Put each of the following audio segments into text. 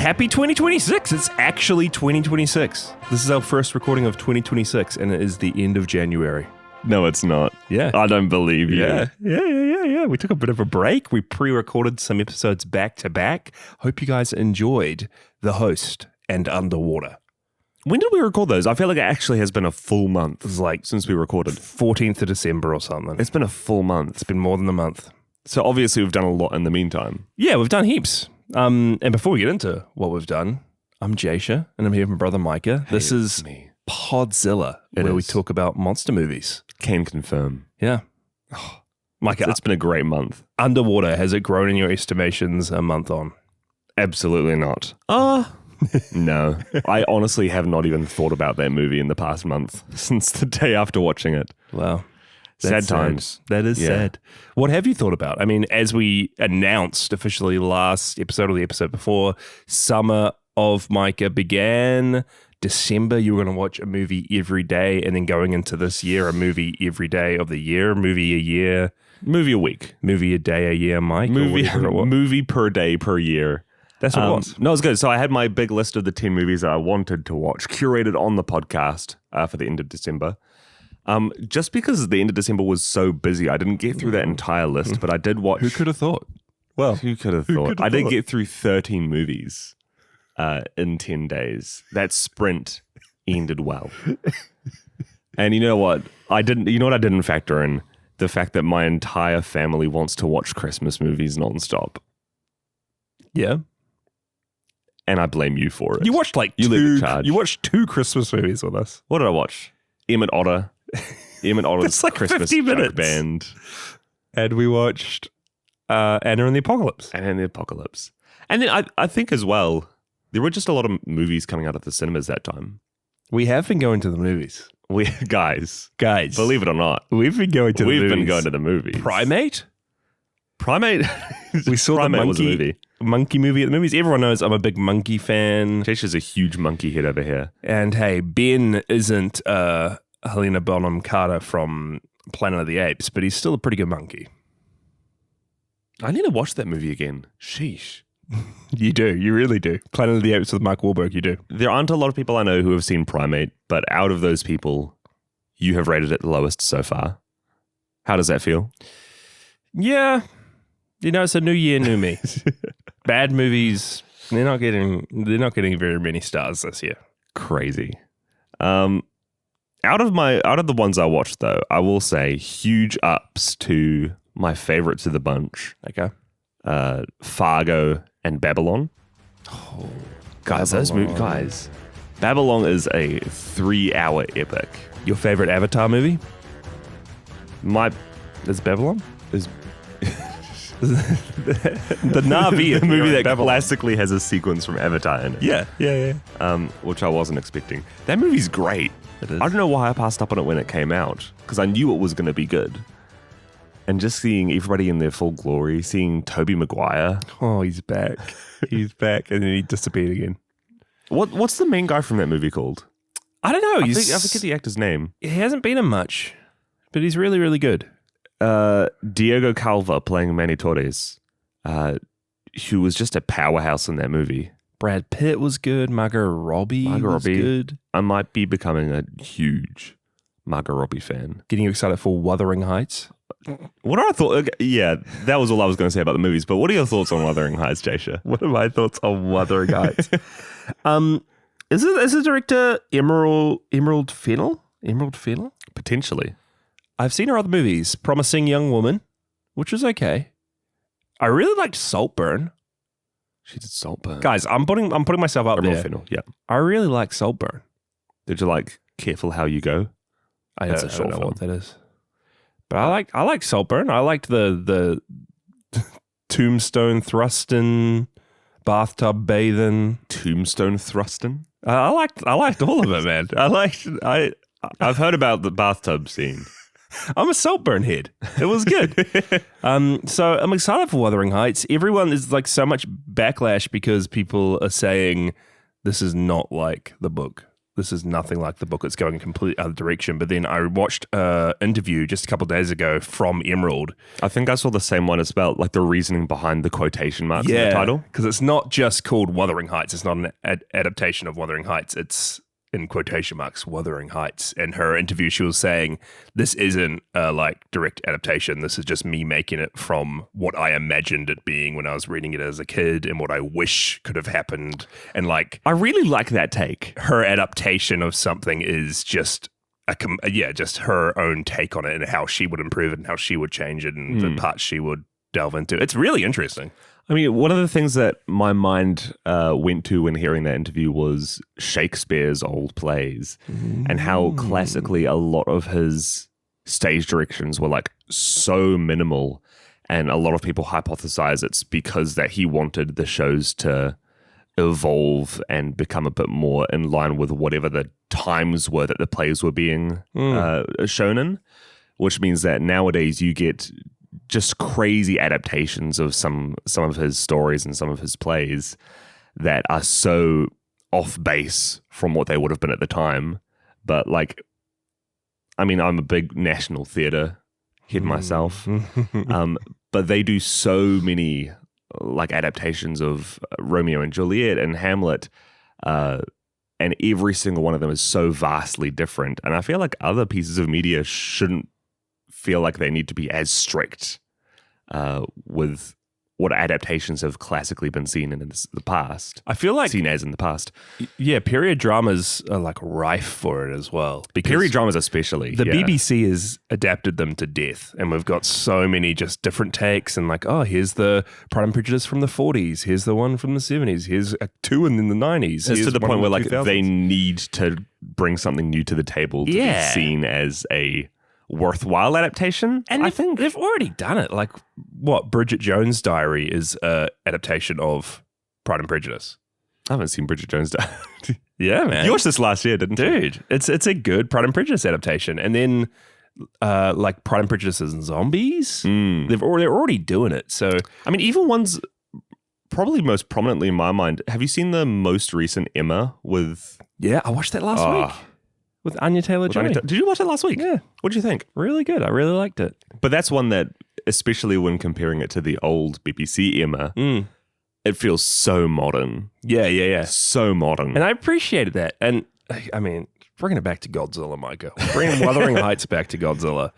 Happy 2026. It's actually 2026. This is our first recording of 2026, and it is the end of January. No, it's not. Yeah. I don't believe you. Yeah. We took a bit of a break. We pre-recorded some episodes back to back. Hope you guys enjoyed The Host and Underwater. When did we record those? I feel like it actually has been a full month. It was like since we recorded. 14th of December or something. It's been a full month. It's been more than a month. So obviously we've done a lot in the meantime. Yeah, we've done heaps. And before we get into what we've done, I'm Jasha, and I'm here with my brother Micah. This is me. Podzilla, where we talk about monster movies. Can confirm. Yeah. Micah, it's been a great month. Underwater, has it grown in your estimations a month on? Absolutely not. No. I honestly have not even thought about that movie in the past month since the day after watching it. Wow. Sad times. That is sad. What have you thought about? I mean, as we announced officially last episode or the episode before, summer of Micah began. December, you were going to watch a movie every day, and then going into this year, a movie every day of the year, movie a year. Movie a week. Movie a day a year, Mike. Movie per day per year. That's what it was. No, it was good. So I had my big list of the 10 movies that I wanted to watch, curated on the podcast for the end of December. Just because the end of December was so busy, I didn't get through that entire list, but I did watch. Who could have thought? Well, who could have thought? I did get through 13 movies in 10 days. That sprint ended well. And you know what? I didn't factor in? The fact that my entire family wants to watch Christmas movies nonstop. Yeah. And I blame you for it. You watched You watched two Christmas movies with us. What did I watch? Emmett Otter's It's like Christmas 50 minutes. Jug Band. And we watched Anna and the Apocalypse. And then I think as well, there were just a lot of movies coming out of the cinemas that time. We have been going to the movies. Guys, Believe it or not, we've been going to the movies. We've been going to the movies. Primate? We saw Primate the monkey movie at the movies. Everyone knows I'm a big monkey fan. Jasha's a huge monkey head over here. And hey, Ben isn't Helena Bonham Carter from Planet of the Apes, but he's still a pretty good monkey. I need to watch that movie again. Sheesh. You do. You really do. Planet of the Apes with Mark Wahlberg, you do. There aren't a lot of people I know who have seen Primate, but out of those people, you have rated it the lowest so far. How does that feel? Yeah. You know, it's a new year, new me. Bad movies, they're not getting very many stars this year. Crazy. Out of the ones I watched though, I will say huge ups to my favorites of the bunch. Okay. Fargo and Babylon. Oh, guys, those movies, guys. Babylon is a 3-hour epic. Your favorite Avatar movie? Is Babylon? Is the Na'vi, the movie that Babylon. classically has a sequence from Avatar in it. Yeah. Which I wasn't expecting. That movie's great. It is. I don't know why I passed up on it when it came out, because I knew it was going to be good. And just seeing everybody in their full glory, seeing Tobey Maguire. Oh, he's back. He's back, and then he disappeared again. What's the main guy from that movie called? I don't know. I forget the actor's name. He hasn't been in much, but he's really, really good. Diego Calva playing Manny Torres, who was just a powerhouse in that movie. Brad Pitt was good. Margot Robbie was good. I might be becoming a huge Margot Robbie fan. Getting you excited for Wuthering Heights? What are our thoughts? Yeah, that was all I was going to say about the movies. But what are your thoughts on Wuthering Heights, Jasha? What are my thoughts on Wuthering Heights? Is the director Emerald Fennell? Emerald Fennell? Potentially. I've seen her other movies. Promising Young Woman, which was okay. I really liked Saltburn. She did Saltburn. Guys, I'm putting myself up there. Fennell, yeah. I really like Saltburn. Did you like Careful How You Go? I don't know what that is. But I like Saltburn. I liked the tombstone thrusting, bathtub bathing. Tombstone thrusting? I liked all of it, man. I've heard about the bathtub scene. I'm a Saltburn head. It was good. So I'm excited for Wuthering Heights. Everyone is like so much backlash because people are saying this is not like the book. this is nothing like the book. It's going a complete other direction. But then I watched an interview just a couple of days ago from Emerald. I think I saw the same one. It's about like the reasoning behind the quotation marks in the title. Because it's not just called Wuthering Heights. It's not an adaptation of Wuthering Heights. It's in quotation marks, Wuthering Heights. In her interview, she was saying, this isn't like direct adaptation. This is just me making it from what I imagined it being when I was reading it as a kid and what I wish could have happened. And like, I really like that take. Her adaptation of something is just just her own take on it and how she would improve it and how she would change it and the parts she would delve into. It's really interesting. I mean, one of the things that my mind went to when hearing that interview was Shakespeare's old plays and how classically a lot of his stage directions were like so minimal. And a lot of people hypothesize it's because that he wanted the shows to evolve and become a bit more in line with whatever the times were that the plays were being shown in, which means that nowadays you get just crazy adaptations of some of his stories and some of his plays that are so off base from what they would have been at the time. But like, I mean, I'm a big National Theatre head myself, but they do so many like adaptations of Romeo and Juliet and Hamlet, and every single one of them is so vastly different. And I feel like other pieces of media shouldn't feel like they need to be as strict with what adaptations have classically been seen in the past. I feel like seen as in the past. Yeah, period dramas are like rife for it as well. Period dramas especially. The BBC has adapted them to death, and we've got so many just different takes and like, oh, here's the Pride and Prejudice from the 40s, here's the one from the 70s, here's two in the 90s. It's to the point where like they need to bring something new to the table to be seen as a worthwhile adaptation. And I think they've already done it. Like what, Bridget Jones' Diary is an adaptation of Pride and Prejudice. I haven't seen Bridget Jones' Diary. Yeah, man. You watched this last year, didn't you? Dude, it's a good Pride and Prejudice adaptation. And then like Pride and Prejudice and Zombies, they're already doing it. So I mean, even ones probably most prominently in my mind. Have you seen the most recent Emma with? Yeah, I watched that last week. With Anya Taylor-Joy. Did you watch it last week? Yeah. What did you think? Really good. I really liked it. But that's one that, especially when comparing it to the old BBC Emma, it feels so modern. Yeah. So modern. And I appreciated that. And I mean, bringing it back to Godzilla, Micah. Bringing Wuthering Heights back to Godzilla.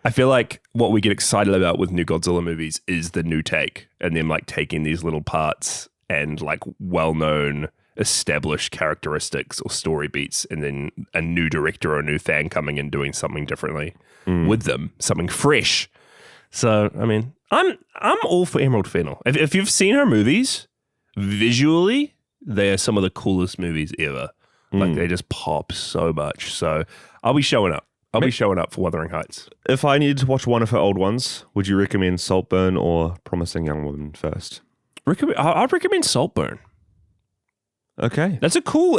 I feel like what we get excited about with new Godzilla movies is the new take and them like taking these little parts and like well-known established characteristics or story beats and then a new director or a new fan coming in doing something differently with them, something fresh. So, I mean, I'm all for Emerald Fennell. If you've seen her movies, visually, they are some of the coolest movies ever. Like, they just pop so much. So, I'll be showing up. I'll be showing up for Wuthering Heights. If I needed to watch one of her old ones, would you recommend Saltburn or Promising Young Woman first? I'd recommend Saltburn. Okay. It's a cool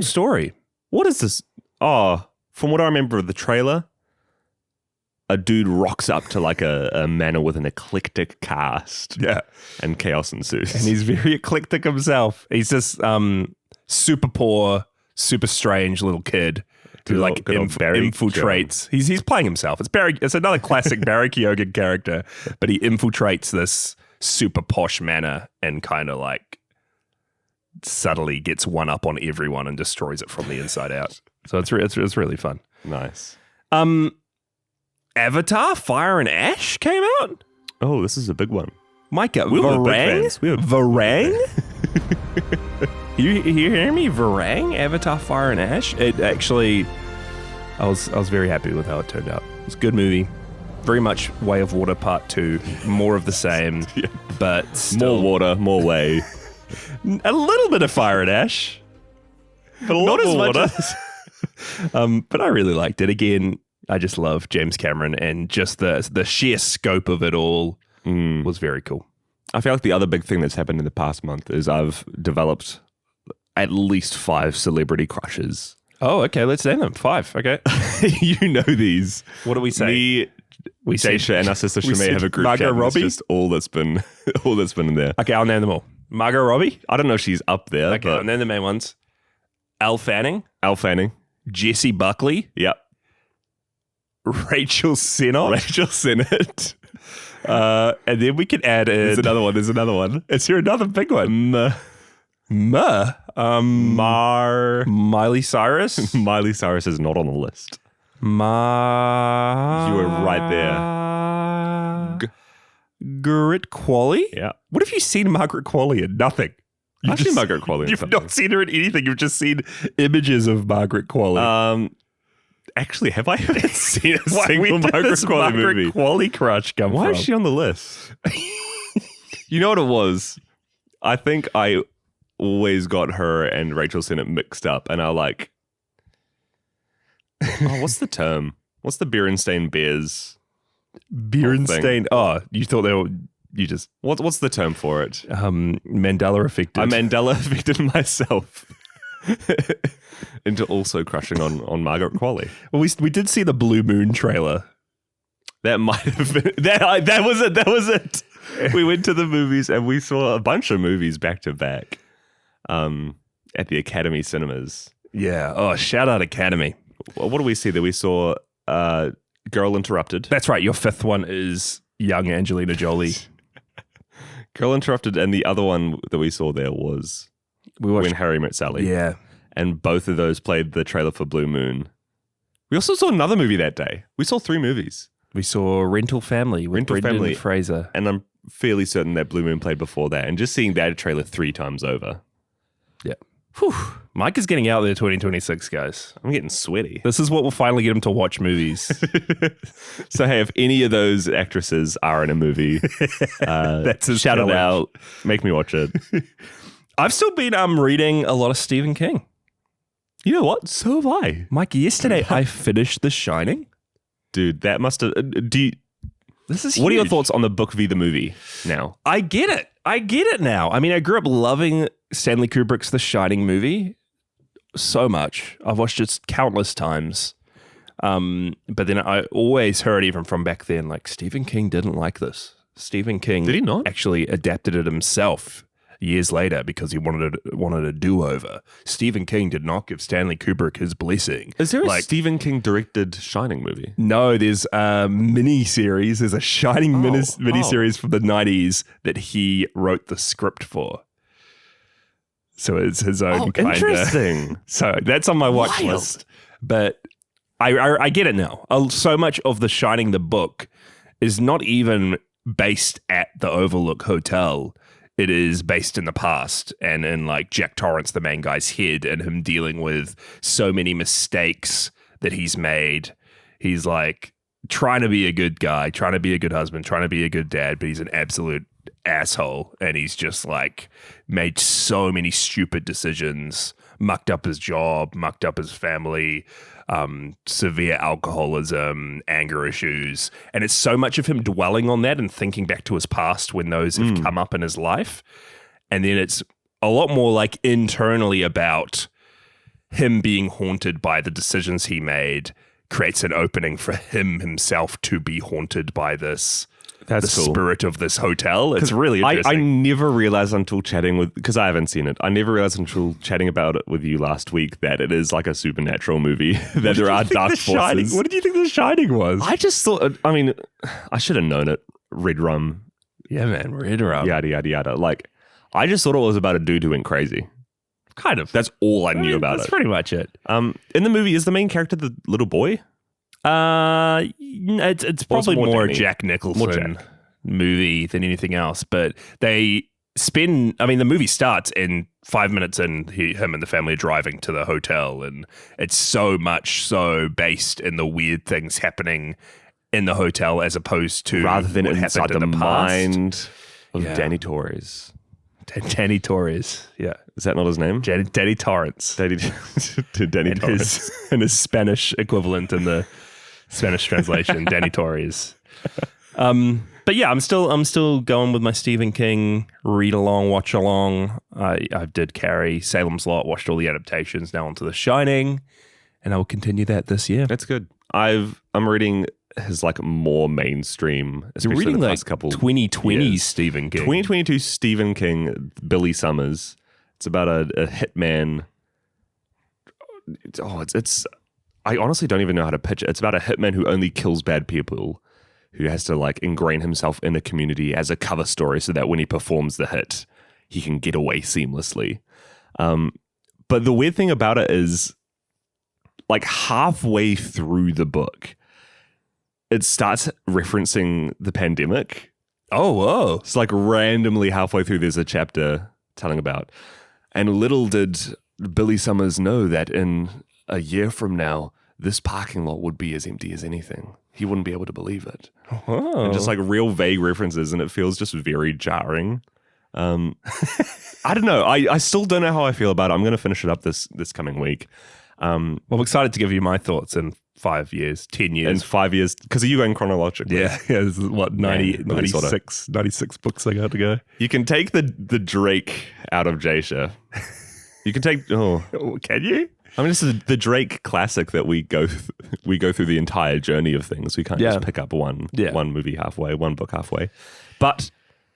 story. What is this? Oh, from what I remember of the trailer, a dude rocks up to like a manor with an eclectic cast. Yeah. And chaos ensues. And he's very eclectic himself. He's just super poor, super strange little kid who like infiltrates. He's playing himself. It's another classic Barry Keoghan character, but he infiltrates this super posh manor and kind of like subtly gets one up on everyone and destroys it from the inside out. So it's really fun. Nice. Avatar: Fire and Ash came out. Oh, this is a big one. Micah, Varang? Varang? You hear me? Varang? Avatar: Fire and Ash. It actually, I was very happy with how it turned out. It's a good movie. Very much Way of Water Part 2. More of the same, but still. More water, more way. A little bit of fire and ash, but not as much as, but I really liked it. Again, I just love James Cameron and just the sheer scope of it all was very cool. I feel like the other big thing that's happened in the past month is I've developed at least 5 celebrity crushes. Oh, okay. Let's name them. 5. Okay. You know these. What do we say? We Daisha and our sister Shemay have a group Margot chat. Robbie? It's just all that's been in there. Okay, I'll name them all. Margot Robbie? I don't know if she's up there. Okay, I'll name the main ones. Elle Fanning. Elle Fanning. Jessie Buckley. Yep. Rachel Sennott. Rachel Sennott. And then we can add in... There's another one. Is there another big one? Miley Cyrus? Miley Cyrus is not on the list. You were right there. Margaret Qualley? Yeah. What have you seen Margaret Qualley in? Nothing. I've seen Margaret Qualley in You've something. not seen her in anything. You've just seen images of Margaret Qualley. Actually, have I ever seen a Where single did Margaret this Qualley Margaret movie? Qualley crush come Why from? is she on the list? You know what it was? I think I always got her and Rachel Sennott mixed up, and I like... what's the term? What's the Berenstain Bears? Berenstain. Oh, you thought they were... You just... What's the term for it? Mandela affected. I Mandela affected myself into also crushing on Margaret Qualley. Well, we did see the Blue Moon trailer. That might have been... That was it. We went to the movies and we saw a bunch of movies back to back at the Academy Cinemas. Yeah. Oh, shout out Academy. What do we see there? We saw Girl Interrupted. That's right. Your fifth one is young Angelina Jolie. Girl Interrupted, and the other one that we saw there was When Harry Met Sally. Yeah. And both of those played the trailer for Blue Moon. We also saw another movie that day. We saw 3 movies. We saw Rental Family with Brendan Fraser. And I'm fairly certain that Blue Moon played before that. And just seeing that trailer 3 times over. Yeah. Whew. Mike is getting out there 2026, guys. I'm getting sweaty. This is what will finally get him to watch movies. So, hey, if any of those actresses are in a movie, That's his shout it challenge. out. Make me watch it. I've still been reading a lot of Stephen King. You know what? So have I. Mike, yesterday I finished The Shining. Dude, that must have... This is What are your huge. thoughts on the book v. the movie now? I get it now. I mean, I grew up loving Stanley Kubrick's The Shining movie so much. I've watched it countless times. But then I always heard, even from back then, like, Stephen King didn't like this. Stephen King Did he not? actually adapted it himself years later because he wanted a do-over. Stephen King did not give Stanley Kubrick his blessing. Is there a Stephen King directed Shining movie? No, there's a mini-series. There's a Shining mini-series from the 90s that he wrote the script for. So it's his own kind of... Interesting. So that's on my watch list. But I get it now. So much of The Shining, the book, is not even based at the Overlook Hotel. It is based in the past and in like Jack Torrance, the main guy's head, and him dealing with so many mistakes that he's made. He's like trying to be a good guy, trying to be a good husband, trying to be a good dad, but he's an absolute asshole. And he's just like made so many stupid decisions, mucked up his job, mucked up his family, severe alcoholism, anger issues. And it's so much of him dwelling on that and thinking back to his past when those have come up in his life. And then it's a lot more like internally about him being haunted by the decisions he made creates an opening for himself to be haunted by this. That's the cool. Spirit of this hotel. It's really interesting. I never realized until chatting with, because I haven't seen it, I never realized until chatting about it with you last week that it is like a supernatural movie, that there are dark forces. What did you think The Shining was? I just thought, I mean, I should have known it. Red rum, Yeah, man, Red rum. yada, yada, yada. Like, I just thought it was about a dude who went crazy. Kind of. That's all I knew about That's it. pretty much it. In the movie, is the main character the little boy? It's probably more more Danny. Jack Nicholson More Jack. movie than anything else. But they spend, I mean, the movie starts and 5 minutes in, him and the family are driving to the hotel, and it's so much so based in the weird things happening in the hotel as opposed to Rather than what inside happened the in the mind of Yeah. Danny Torres. Danny Torres. Yeah. Is that not his name? Danny Torrance. Danny And Torres. his Spanish equivalent in the Spanish translation, Danny Torres. But yeah, I'm still going with my Stephen King read along, watch along. I did Carrie, Salem's Lot, watched all the adaptations, now onto The Shining, and I will continue that this year. That's good. I'm reading his like more mainstream, You're especially reading the like past couple 2020s years. Stephen King. 2022 Stephen King, Billy Summers. It's about a hitman it's I honestly don't even know how to pitch it. It's about a hitman who only kills bad people, who has to like ingrain himself in a community as a cover story so that when he performs the hit, he can get away seamlessly. But the weird thing about it is, like halfway through the book, it starts referencing the pandemic. Oh, whoa. It's like randomly halfway through, there's a chapter telling about. And little did Billy Summers know that in a year from now, this parking lot would be as empty as anything. He wouldn't be able to believe it. Oh. And just like real vague references, and it feels just very jarring. I don't know. I still don't know how I feel about it. I'm going to finish it up this coming week. Well, I'm excited to give you my thoughts in 5 years, 10 years. In 5 years, because are you going chronologically? Yeah, this is what, 96 books I got to go. You can take the Drake out of Jasha. You can take... Can you? I mean, this is the Drake classic that we go through the entire journey of things. We can't just pick up one movie halfway, one book halfway. But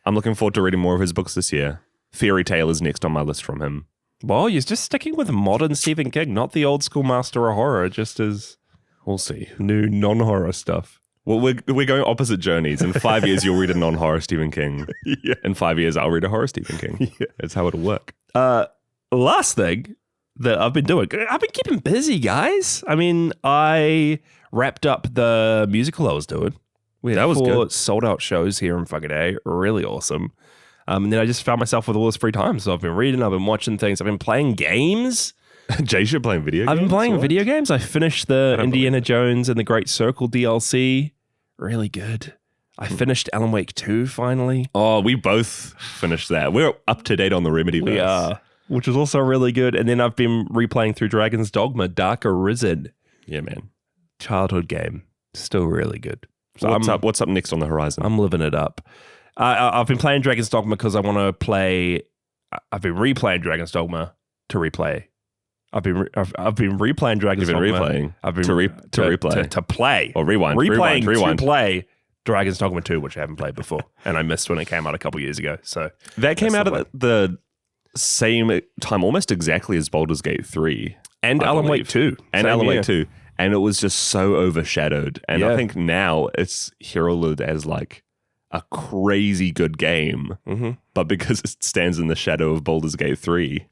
I'm looking forward to reading more of his books this year. Fairy Tale is next on my list from him. Well, you're just sticking with modern Stephen King, not the old school master of horror, just as we'll see. New non-horror stuff. Well, we're going opposite journeys. In 5 years, you'll read a non-horror Stephen King. Yeah. In 5 years, I'll read a horror Stephen King. Yeah. That's how it'll work. Last thing that I've been doing, I've been keeping busy, guys. I mean, I wrapped up the musical I was doing. We had 4 sold-out shows here in Whakaday. Really awesome. And then I just found myself with all this free time. So I've been reading, I've been watching things, I've been playing games. Jasha playing video games? I've been playing video games. I finished the Indiana Jones and the Great Circle DLC. Really good. I finished Alan Wake 2 finally. Oh, we both finished that. We're up to date on the Remedyverse. We are, which is also really good. And then I've been replaying through Dragon's Dogma, Dark Arisen. Yeah, man. Childhood game. Still really good. So what's up next on the horizon? I'm living it up. I've been playing Dragon's Dogma because I want to play. I've been replaying Dragon's Dogma to replay. I've been replaying Dragon's Dogma. You've been replaying. I've been to replay to play or rewind. Replaying rewind. to play Dragon's Dogma 2, which I haven't played before, and I missed when it came out a couple years ago. So that came out at the same time, almost exactly as Baldur's Gate 3 and Alan Wake 2, and Alan Wake 2, and it was just so overshadowed. And I think now it's heralded as like a crazy good game, but because it stands in the shadow of Baldur's Gate 3.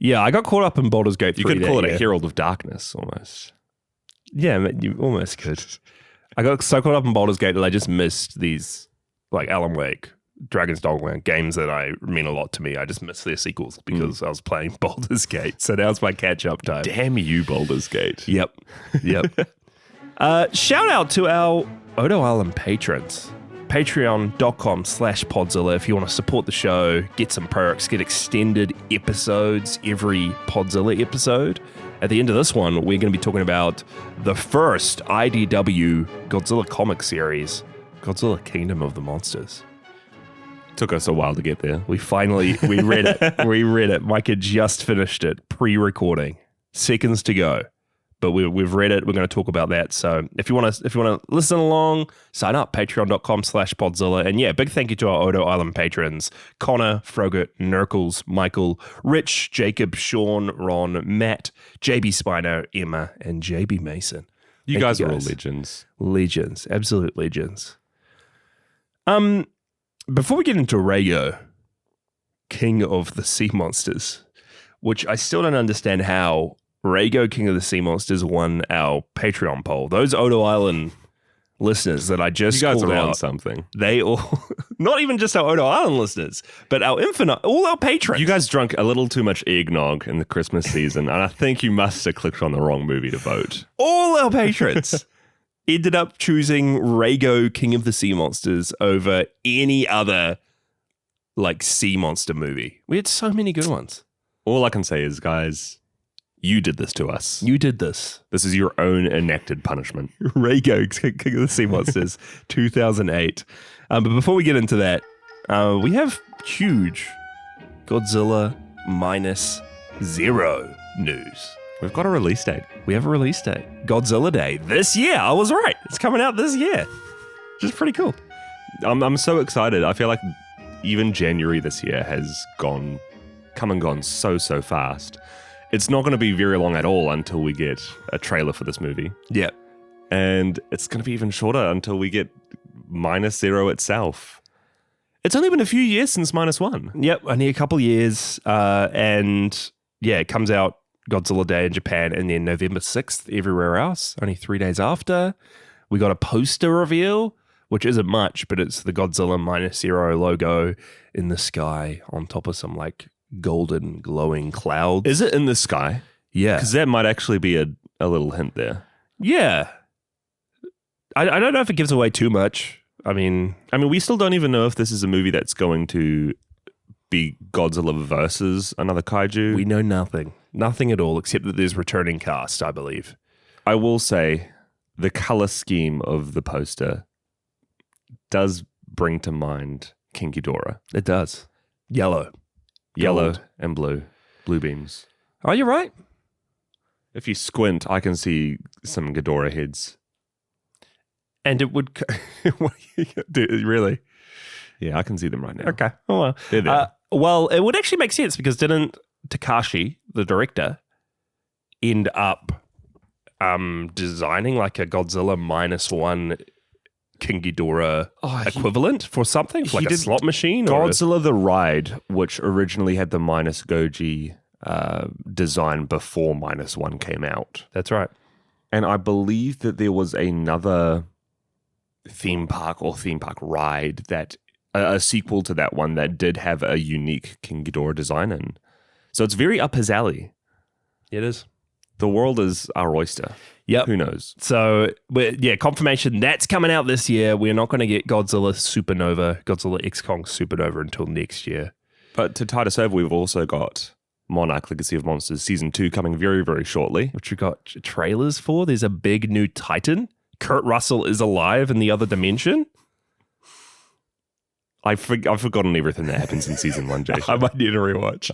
Yeah, I got caught up in Baldur's Gate 3. You could call it a Herald of Darkness, almost. Yeah, you almost could. I got so caught up in Baldur's Gate that I just missed these, like Alan Wake, Dragon's Dogma, games that mean a lot to me. I just missed their sequels because I was playing Baldur's Gate. So now it's my catch-up time. Damn you, Baldur's Gate. Yep. Shout out to our Odo Island patrons. Patreon.com/Podzilla if you want to support the show, get some perks, get extended episodes every Podzilla episode. At the end of this one, we're going to be talking about the first IDW Godzilla comic series, Godzilla Kingdom of the Monsters. Took us a while to get there. We read it. We read it. Micah just finished it, pre-recording. Seconds to go. But we've read it. We're going to talk about that. So if you want to listen along, sign up, patreon.com/Podzilla. And yeah, big thank you to our Odo Island patrons, Connor, Frogurt, Nerkles, Michael, Rich, Jacob, Shaun, Ron, Matt, JBSpino, Emma, and JB Mason. You guys are all legends. Legends. Absolute legends. Before we get into Reigo, King of the Sea Monsters, which I still don't understand how Reigo, King of the Sea Monsters, won our Patreon poll. Those Odo Island listeners that I just called out. You guys are on something. They all, not even just our Odo Island listeners, but all our patrons. You guys drank a little too much eggnog in the Christmas season, and I think you must have clicked on the wrong movie to vote. All our patrons ended up choosing Reigo, King of the Sea Monsters over any other like sea monster movie. We had so many good ones. All I can say is, guys, you did this to us. You did this. This is your own enacted punishment. Reigo, King of the Sea Monsters, 2008. But before we get into that, we have huge Godzilla -0 news. We've got a release date. We have a release date. Godzilla Day this year. I was right. It's coming out this year. Which is pretty cool. I'm so excited. I feel like even January this year has come and gone so fast. it's not going to be very long at all until we get a trailer for this movie. Yeah. And it's going to be even shorter until we get -0 itself. It's only been a few years since -1. Yep, only a couple years. And yeah, it comes out Godzilla Day in Japan and then November 6th everywhere else, only 3 days after. We got a poster reveal, which isn't much, but it's the Godzilla -0 logo in the sky on top of some like golden glowing clouds. Is it in the sky? Yeah. Because that might actually be a little hint there. Yeah. I don't know if it gives away too much. I mean, we still don't even know if this is a movie that's going to be Godzilla versus another kaiju. we know nothing. Nothing at all, except that there's returning cast, I believe. I will say the color scheme of the poster does bring to mind King Ghidorah. It does. Yellow Yellow and blue beams. Oh, you're right. If you squint, I can see some Ghidorah heads. And it would... Really? Yeah, I can see them right now. Okay. Oh, well. They're there. Well, it would actually make sense because didn't Takashi, the director, end up designing like a Godzilla -1 King Ghidorah equivalent for something? Like a slot machine? Godzilla the Ride, which originally had the -Goji design before -1 came out. That's right. And I believe that there was another theme park ride that a sequel to that one that did have a unique King Ghidorah design in. So it's very up his alley. It is. The world is our oyster. Yep. Who knows? So, yeah, confirmation that's coming out this year. We're not going to get Godzilla X Kong Supernova until next year. But to tide us over, we've also got Monarch Legacy of Monsters Season 2 coming very, very shortly. Which we got trailers for. There's a big new Titan. Kurt Russell is alive in the other dimension. I've forgotten everything that happens in Season 1, Jason. I might need to rewatch.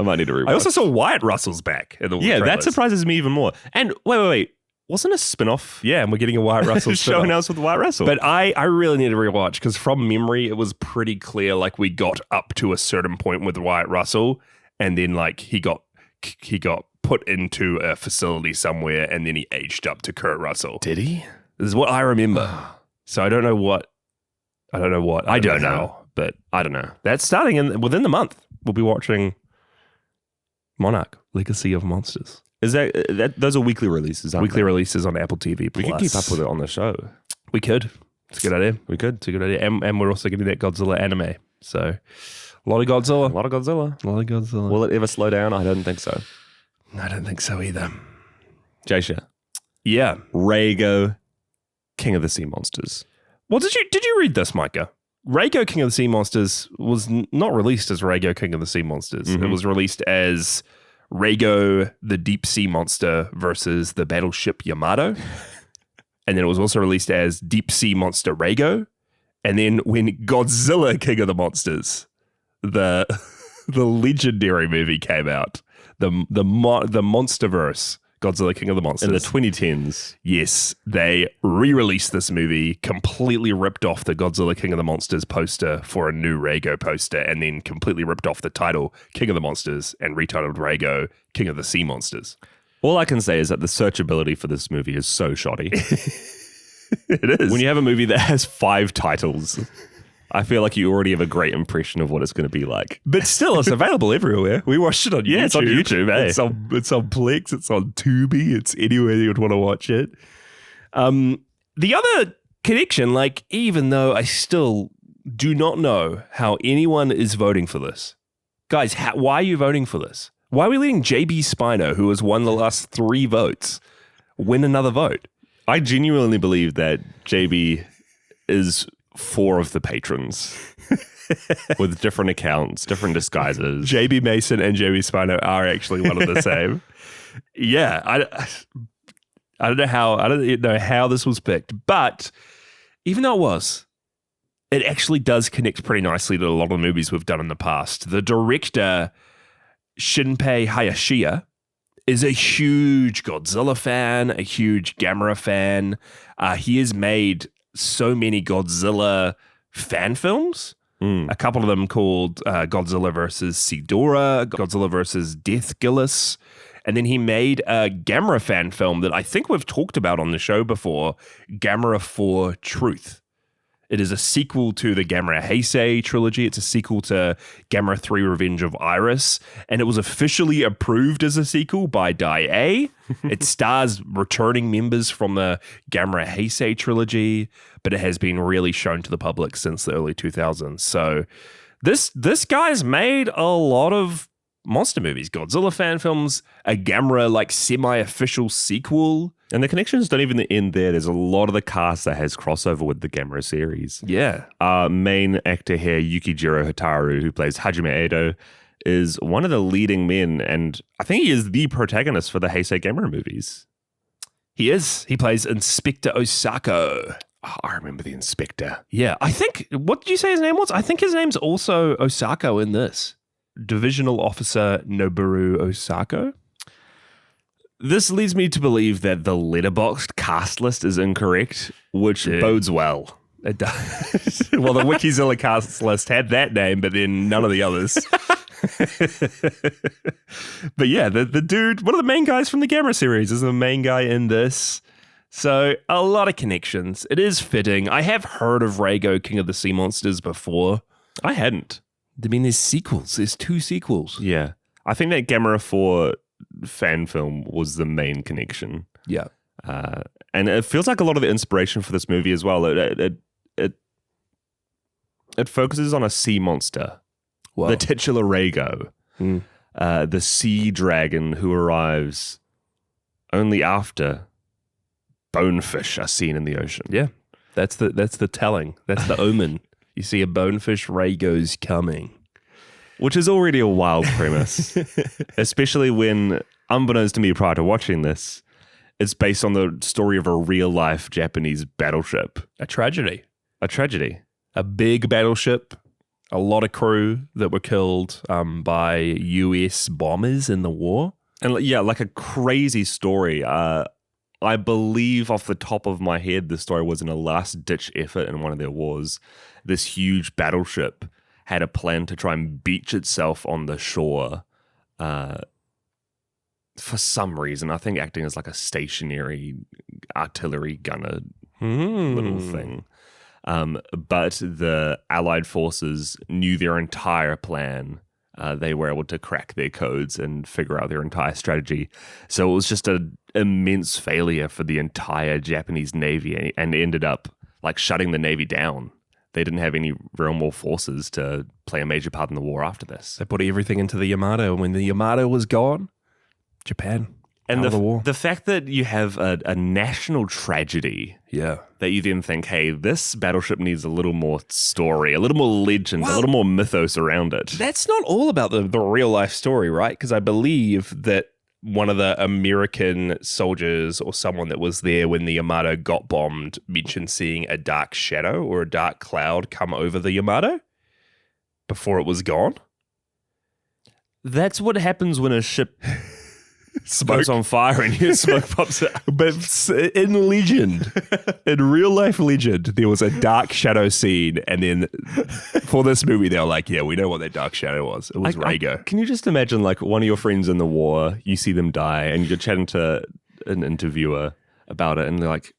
I also saw Wyatt Russell's back in the Yeah, trailers. that surprises me even more. And wait. Wasn't a spin-off? Yeah, and we're getting a Wyatt Russell show announced with Wyatt Russell. But I really need to rewatch because from memory, it was pretty clear like we got up to a certain point with Wyatt Russell and then like he got put into a facility somewhere and then he aged up to Kurt Russell. Did he? This is what I remember. So I don't know what. I don't know. But I don't know. That's starting within the month. We'll be watching Monarch Legacy of Monsters. Is that those are weekly releases? Weekly releases on Apple TV Plus. We could keep up with it on the show. We could. It's a good idea. We could. It's a good idea. And we're also getting that Godzilla anime. So a lot of Godzilla. A lot of Godzilla. Will it ever slow down? I don't think so. I don't think so either. Jasha. Yeah. Reigo, King of the Sea Monsters. Well, did you read this, Micah? Reigo King of the Sea Monsters was not released as Reigo King of the Sea Monsters. Mm-hmm. It was released as Reigo the Deep Sea Monster versus the Battleship Yamato. And then it was also released as Deep Sea Monster Reigo. And then when Godzilla King of the Monsters, the legendary movie came out, the Monsterverse, Godzilla King of the Monsters. In the 2010s. Yes, they re-released this movie, completely ripped off the Godzilla King of the Monsters poster for a new Reigo poster, and then completely ripped off the title King of the Monsters and retitled Reigo King of the Sea Monsters. All I can say is that the searchability for this movie is so shoddy. It is. When you have a movie that has 5 titles, I feel like you already have a great impression of what it's going to be like. But still, it's available everywhere. We watched it on YouTube. Yeah, it's on YouTube, eh? It's on Plex, it's on Tubi, it's anywhere you would want to watch it. The other connection, like, even though I still do not know how anyone is voting for this. Guys, why are you voting for this? Why are we letting JBSpino, who has won the last 3 votes, win another vote? I genuinely believe that JB is 4 of the patrons with different accounts, different disguises. JB Mason and JBSpino are actually one of the same. Yeah, I don't know how this was picked, but even though it actually does connect pretty nicely to a lot of the movies we've done in the past. The director Shinpei Hayashiya is a huge Godzilla fan, a huge Gamera fan. He has made so many Godzilla fan films. A couple of them called Godzilla vs. Sidora, Godzilla vs. Death Gillis, And then he made a Gamera fan film that I think we've talked about on the show before, Gamera for Truth. It is a sequel to the Gamera Heisei trilogy. It's a sequel to Gamera 3 Revenge of Iris. And it was officially approved as a sequel by Dai-A. It stars returning members from the Gamera Heisei trilogy, but it has been really shown to the public since the early 2000s. So this guy's made a lot of monster movies, Godzilla fan films, a Gamera like semi-official sequel. And the connections don't even end there. There's a lot of the cast that has crossover with the Gamera series. Yeah. Main actor here, Yukijiro Hataru, who plays Hajime Edo, is one of the leading men, and I think he is the protagonist for the Heisei Gamera movies. He is. He plays Inspector Osako. Oh, I remember the Inspector. Yeah. I think, what did you say his name was? I think his name's also Osako in this. Divisional Officer Noboru Osako. This leads me to believe that the Letterboxd cast list is incorrect, which bodes well. It does. Well, the Wikizilla cast list had that name, but then none of the others. But yeah, the dude, one of the main guys from the Gamera series is the main guy in this. So a lot of connections. It is fitting. I have heard of Reigo, King of the Sea Monsters before. I hadn't. I mean, there's sequels. There's 2 sequels. Yeah. I think that Gamera 4 fan film was the main connection. Yeah. And it feels like a lot of the inspiration for this movie as well. It focuses on a sea monster, Wow. the titular Reigo, the sea dragon who arrives only after bonefish are seen in the ocean. Yeah, that's the telling. That's the omen. You see a bonefish, Reigo's coming. Which is already a wild premise, especially when, unbeknownst to me prior to watching this, it's based on the story of a real-life Japanese battleship. A tragedy. A tragedy. A big battleship, a lot of crew that were killed by US bombers in the war. And yeah, like a crazy story. I believe off the top of my head, the story was in a last-ditch effort in one of their wars. This huge battleship had a plan to try and beach itself on the shore for some reason. I think acting as like a stationary artillery gunner little thing. But the Allied forces knew their entire plan. They were able to crack their codes and figure out their entire strategy. So it was just an immense failure for the entire Japanese Navy and ended up like shutting the Navy down. They didn't have any real more forces to play a major part in the war after this. They put everything into the Yamato. When the Yamato was gone, Japan and out of the war. The fact that you have a national tragedy, Yeah. that you then think, hey, this battleship needs a little more story, a little more legend, a little more mythos around it. That's not all about the real life story, right? Because I believe that one of the American soldiers or someone that was there when the Yamato got bombed mentioned seeing a dark shadow or a dark cloud come over the Yamato before it was gone. That's what happens when a ship goes on fire and your smoke pops out. But in legend, in real life legend, there was a dark shadow scene, and then for this movie, they were like, "Yeah, we know what that dark shadow was. It was Reigo." Can you just imagine, like, one of your friends in the war, you see them die, and you're chatting to an interviewer about it, and they're like,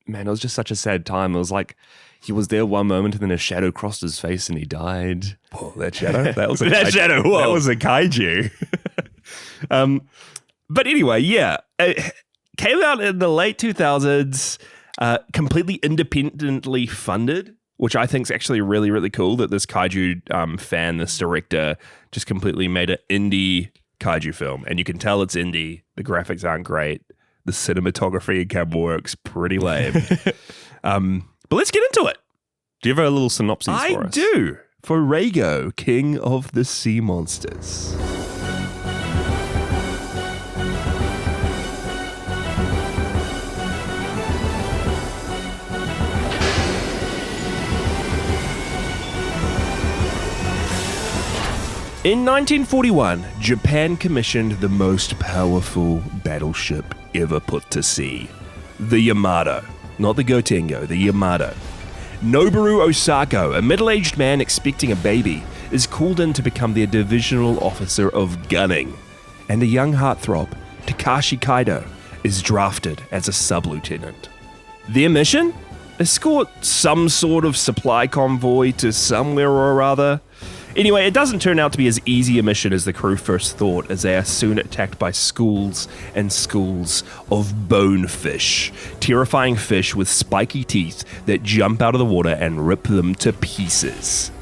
"Man, it was just such a sad time. It was like he was there one moment, and then a shadow crossed his face, and he died." Whoa, that shadow? That was a that shadow. Whoa. That was a kaiju. But anyway, yeah, it came out in the late 2000s, completely independently funded, which I think is actually really, really cool that this kaiju fan, this director, just completely made an indie kaiju film. And you can tell it's indie. The graphics aren't great. The cinematography and camera work's pretty lame. But let's get into it. Do you have a little synopsis for us? I do. For Reigo, King of the Sea Monsters. In 1941, Japan commissioned the most powerful battleship ever put to sea. The Yamato. Not the Gotengo, the Yamato. Noboru Osako, a middle-aged man expecting a baby, is called in to become their divisional officer of gunning. and a young heartthrob, Takashi Kaido, is drafted as a sub-lieutenant. Their mission? Escort some sort of supply convoy to somewhere or other. Anyway, it doesn't turn out to be as easy a mission as the crew first thought, as they are soon attacked by schools and schools of bonefish, terrifying fish with spiky teeth that jump out of the water and rip them to pieces.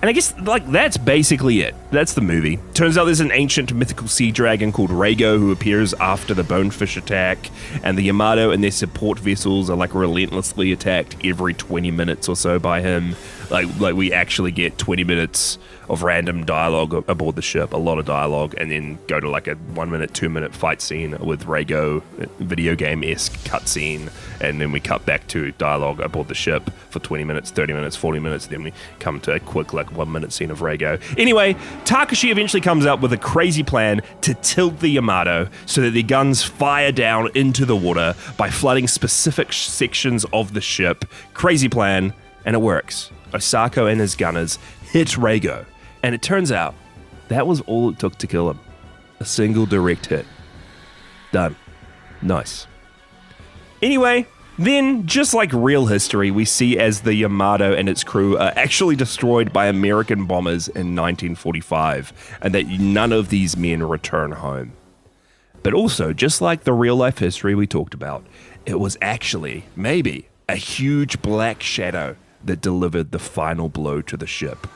And I guess, that's basically it. That's the movie. Turns out there's an ancient mythical sea dragon called Reigo who appears after the bonefish attack, and the Yamato and their support vessels are, relentlessly attacked every 20 minutes or so by him. Like we actually get 20 minutes of random dialogue aboard the ship, a lot of dialogue, and then go to, a 1 minute, 2 minute fight scene with Reigo, video game-esque cutscene, and then we cut back to dialogue aboard the ship for 20 minutes, 30 minutes, 40 minutes, then we come to a quick, 1 minute scene of Reigo. Anyway, Takashi eventually comes up with a crazy plan to tilt the Yamato so that their guns fire down into the water by flooding specific sections of the ship. Crazy plan, and it works. Osako and his gunners hit Reigo, and it turns out that was all it took to kill him. A single direct hit. Done. Nice. Anyway, then, just like real history, we see as the Yamato and its crew are actually destroyed by American bombers in 1945, and that none of these men return home. But also, just like the real-life history we talked about, it was actually, maybe, a huge black shadow that delivered the final blow to the ship.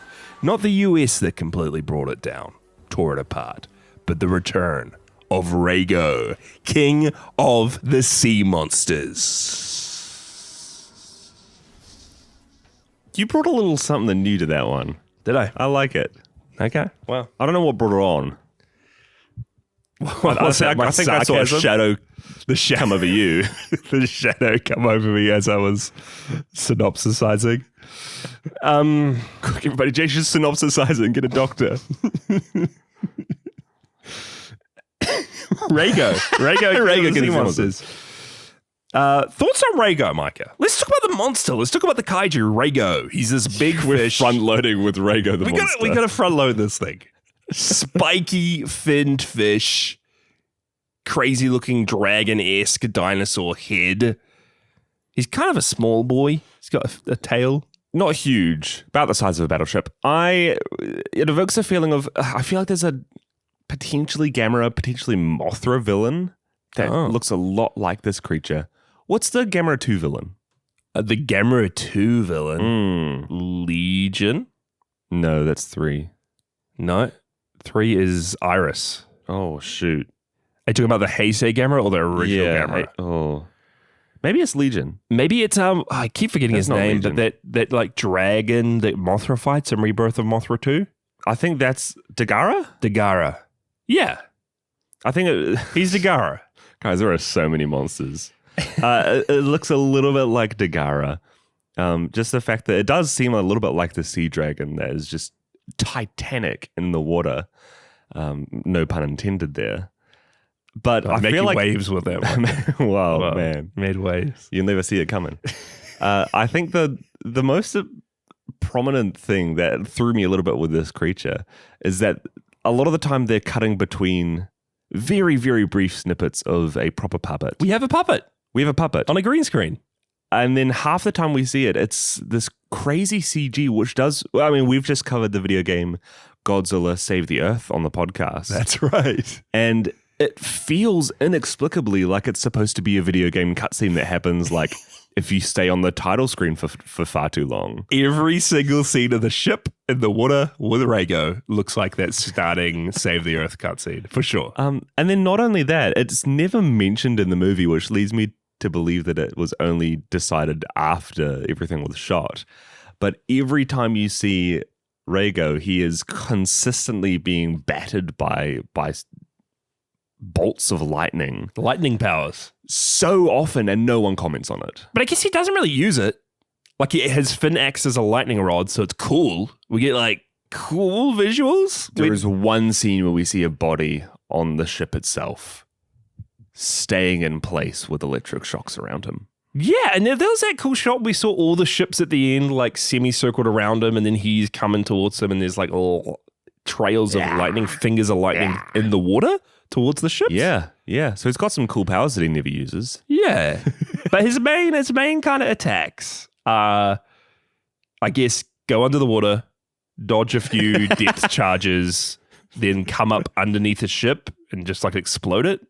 Not the US that completely brought it down, tore it apart, but the return of Reigo, king of the sea monsters. You brought a little something new to that one. Did I? I like it. Okay. Well, I don't know what brought it on. I think I saw a shadow come over you. The shadow come over me as I was synopsisizing. Quick, everybody, Jason's synopsisizing. Get a doctor. Reigo getting monsters. Thoughts on Reigo, Micah? Let's talk about the monster. Let's talk about the kaiju, Reigo. He's this big fish. Front loading with Reigo the monster. We gotta front load this thing. Spiky finned fish, crazy looking dragon-esque dinosaur head. He's kind of a small boy. He's got a tail. Not huge, about the size of a battleship. It evokes a feeling of, I feel like there's a potentially Gamera, potentially Mothra villain that looks a lot like this creature. What's the Gamera 2 villain? The Gamera 2 villain? Legion? No, that's 3. No, 3 is Iris. Oh, shoot. Are you talking about the Heisei Gamera or the original Gamera? Maybe it's Legion. Maybe it's I keep forgetting his name, Legion. but that dragon that Mothra fights in Rebirth of Mothra 2. I think that's Dagara? Dagara. Yeah. I think he's Dagara. Guys, there are so many monsters. It looks a little bit like Dagara. Just the fact that it does seem a little bit like the sea dragon that is just titanic in the water. No pun intended there. But I feel like waves with that one. Wow, man. Made waves. You'll never see it coming. I think the most prominent thing that threw me a little bit with this creature is that a lot of the time they're cutting between very, very brief snippets of a proper puppet. We have a puppet. On a green screen. And then half the time we see it, it's this crazy CG, which does, I mean, we've just covered the video game Godzilla Save the Earth on the podcast. That's right. And it feels inexplicably like it's supposed to be a video game cutscene that happens like if you stay on the title screen for far too long. Every single scene of the ship in the water with Reigo looks like that starting Save the Earth cutscene, for sure. And then not only that, it's never mentioned in the movie, which leads me to believe that it was only decided after everything was shot. But every time you see Reigo, he is consistently being battered by bolts of lightning. Lightning powers. So often, and no one comments on it. But I guess he doesn't really use it. Like, his fin acts as a lightning rod, so it's cool. We get, like, cool visuals. There is one scene where we see a body on the ship itself staying in place with electric shocks around him. Yeah, and there was that cool shot. We saw all the ships at the end, like, semicircled around him, and then he's coming towards them, and there's, like, all trails of lightning, fingers of lightning in the water towards the ships. Yeah. So he's got some cool powers that he never uses. Yeah. But his main kind of attacks are, I guess, go under the water, dodge a few depth charges, then come up underneath a ship and just like explode it.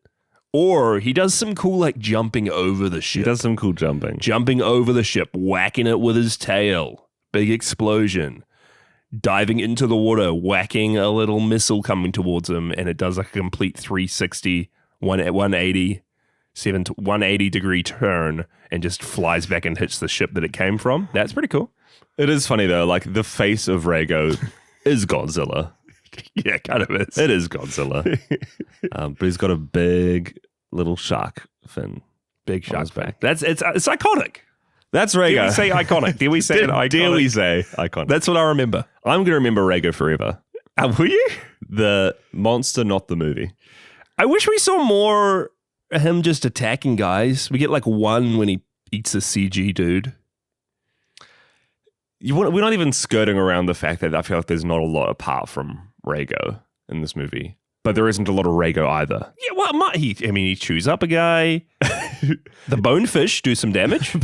Or he does some cool like jumping over the ship. He does some cool jumping. Jumping over the ship, whacking it with his tail. Big explosion. Diving into the water, whacking a little missile coming towards him, and it does like a complete 360, 180 degree turn and just flies back and hits the ship that it came from. That's pretty cool. It is funny though, like the face of Reigo is Godzilla. Yeah, kind of is. It is Godzilla. But he's got a big little shark fin. Big shark back. It's iconic. That's Reigo. Did we say iconic? Did we say iconic? Did we say iconic? That's what I remember. I'm going to remember Reigo forever. Will you? The monster, not the movie. I wish we saw more of him just attacking guys. We get like one when he eats a CG dude. We're not even skirting around the fact that I feel like there's not a lot apart from Reigo in this movie. But there isn't a lot of Reigo either. Yeah, well, he chews up a guy. The bonefish do some damage.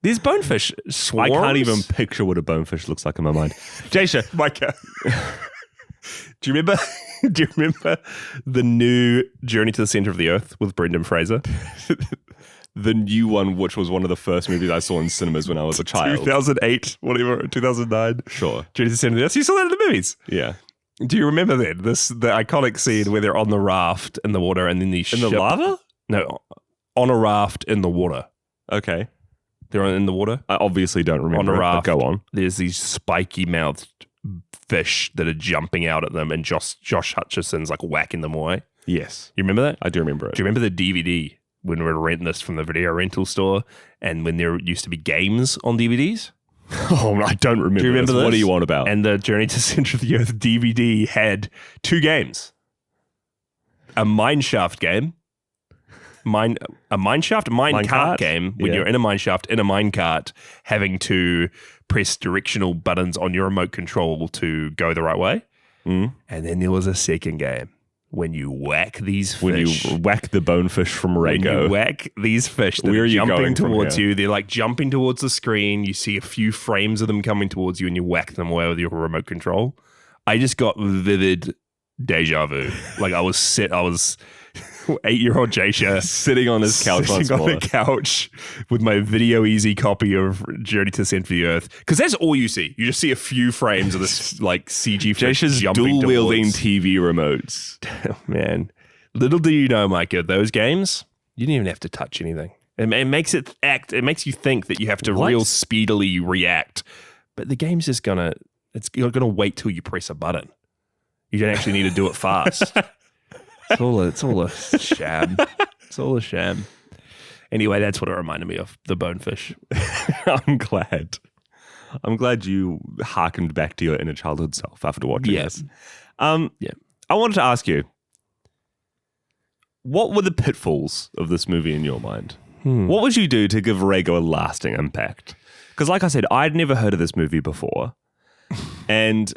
These bonefish swarms. I can't even picture what a bonefish looks like in my mind. Jasha, Micah, do you remember the new Journey to the Center of the Earth with Brendan Fraser? The new one, which was one of the first movies I saw in cinemas when I was a child. 2008, whatever, 2009. Sure. Journey to the Center of the Earth. You saw that in the movies? Yeah. Do you remember that? The iconic scene where they're on the raft in the water and then in the lava? No, on a raft in the water. Okay. They're in the water? I obviously don't remember on a raft. Go on. There's these spiky mouthed fish that are jumping out at them and Josh Hutcherson's like whacking them away. Yes. You remember that? I do remember it. Do you remember the DVD when we were renting this from the video rental store and when there used to be games on DVDs? Oh, I don't remember. Do you remember this. this? What are you on about? And the Journey to the Center of the Earth DVD had two games. A mineshaft game. A minecart game when you're in a mineshaft, in a minecart, having to press directional buttons on your remote control to go the right way. Mm. And then there was a second game when you whack these fish. When you whack the bonefish from Reigo. When you whack these fish that Where are are you jumping going from towards here? you. They're like jumping towards the screen. You see a few frames of them coming towards you and you whack them away with your remote control. I just got vivid deja vu. Like I was 8-year-old Jasha sitting on his couch once sitting on more. the couch with my Video Easy copy of Journey to the Center of the Earth. Because that's all you see. You just see a few frames of this like CG fish Jasha's jumping dual-wielding towards. TV remotes. Oh, man. Little do you know, Micah, those games, you didn't even have to touch anything. It makes it makes you think that you have to real speedily react. But the game's just you're gonna wait till you press a button. You don't actually need to do it fast. It's all a sham. It's all a sham. Anyway, that's what it reminded me of, the bonefish. I'm glad you harkened back to your inner childhood self after watching this. I wanted to ask you, what were the pitfalls of this movie in your mind? What would you do to give Reigo a lasting impact? Because like I said, I'd never heard of this movie before. And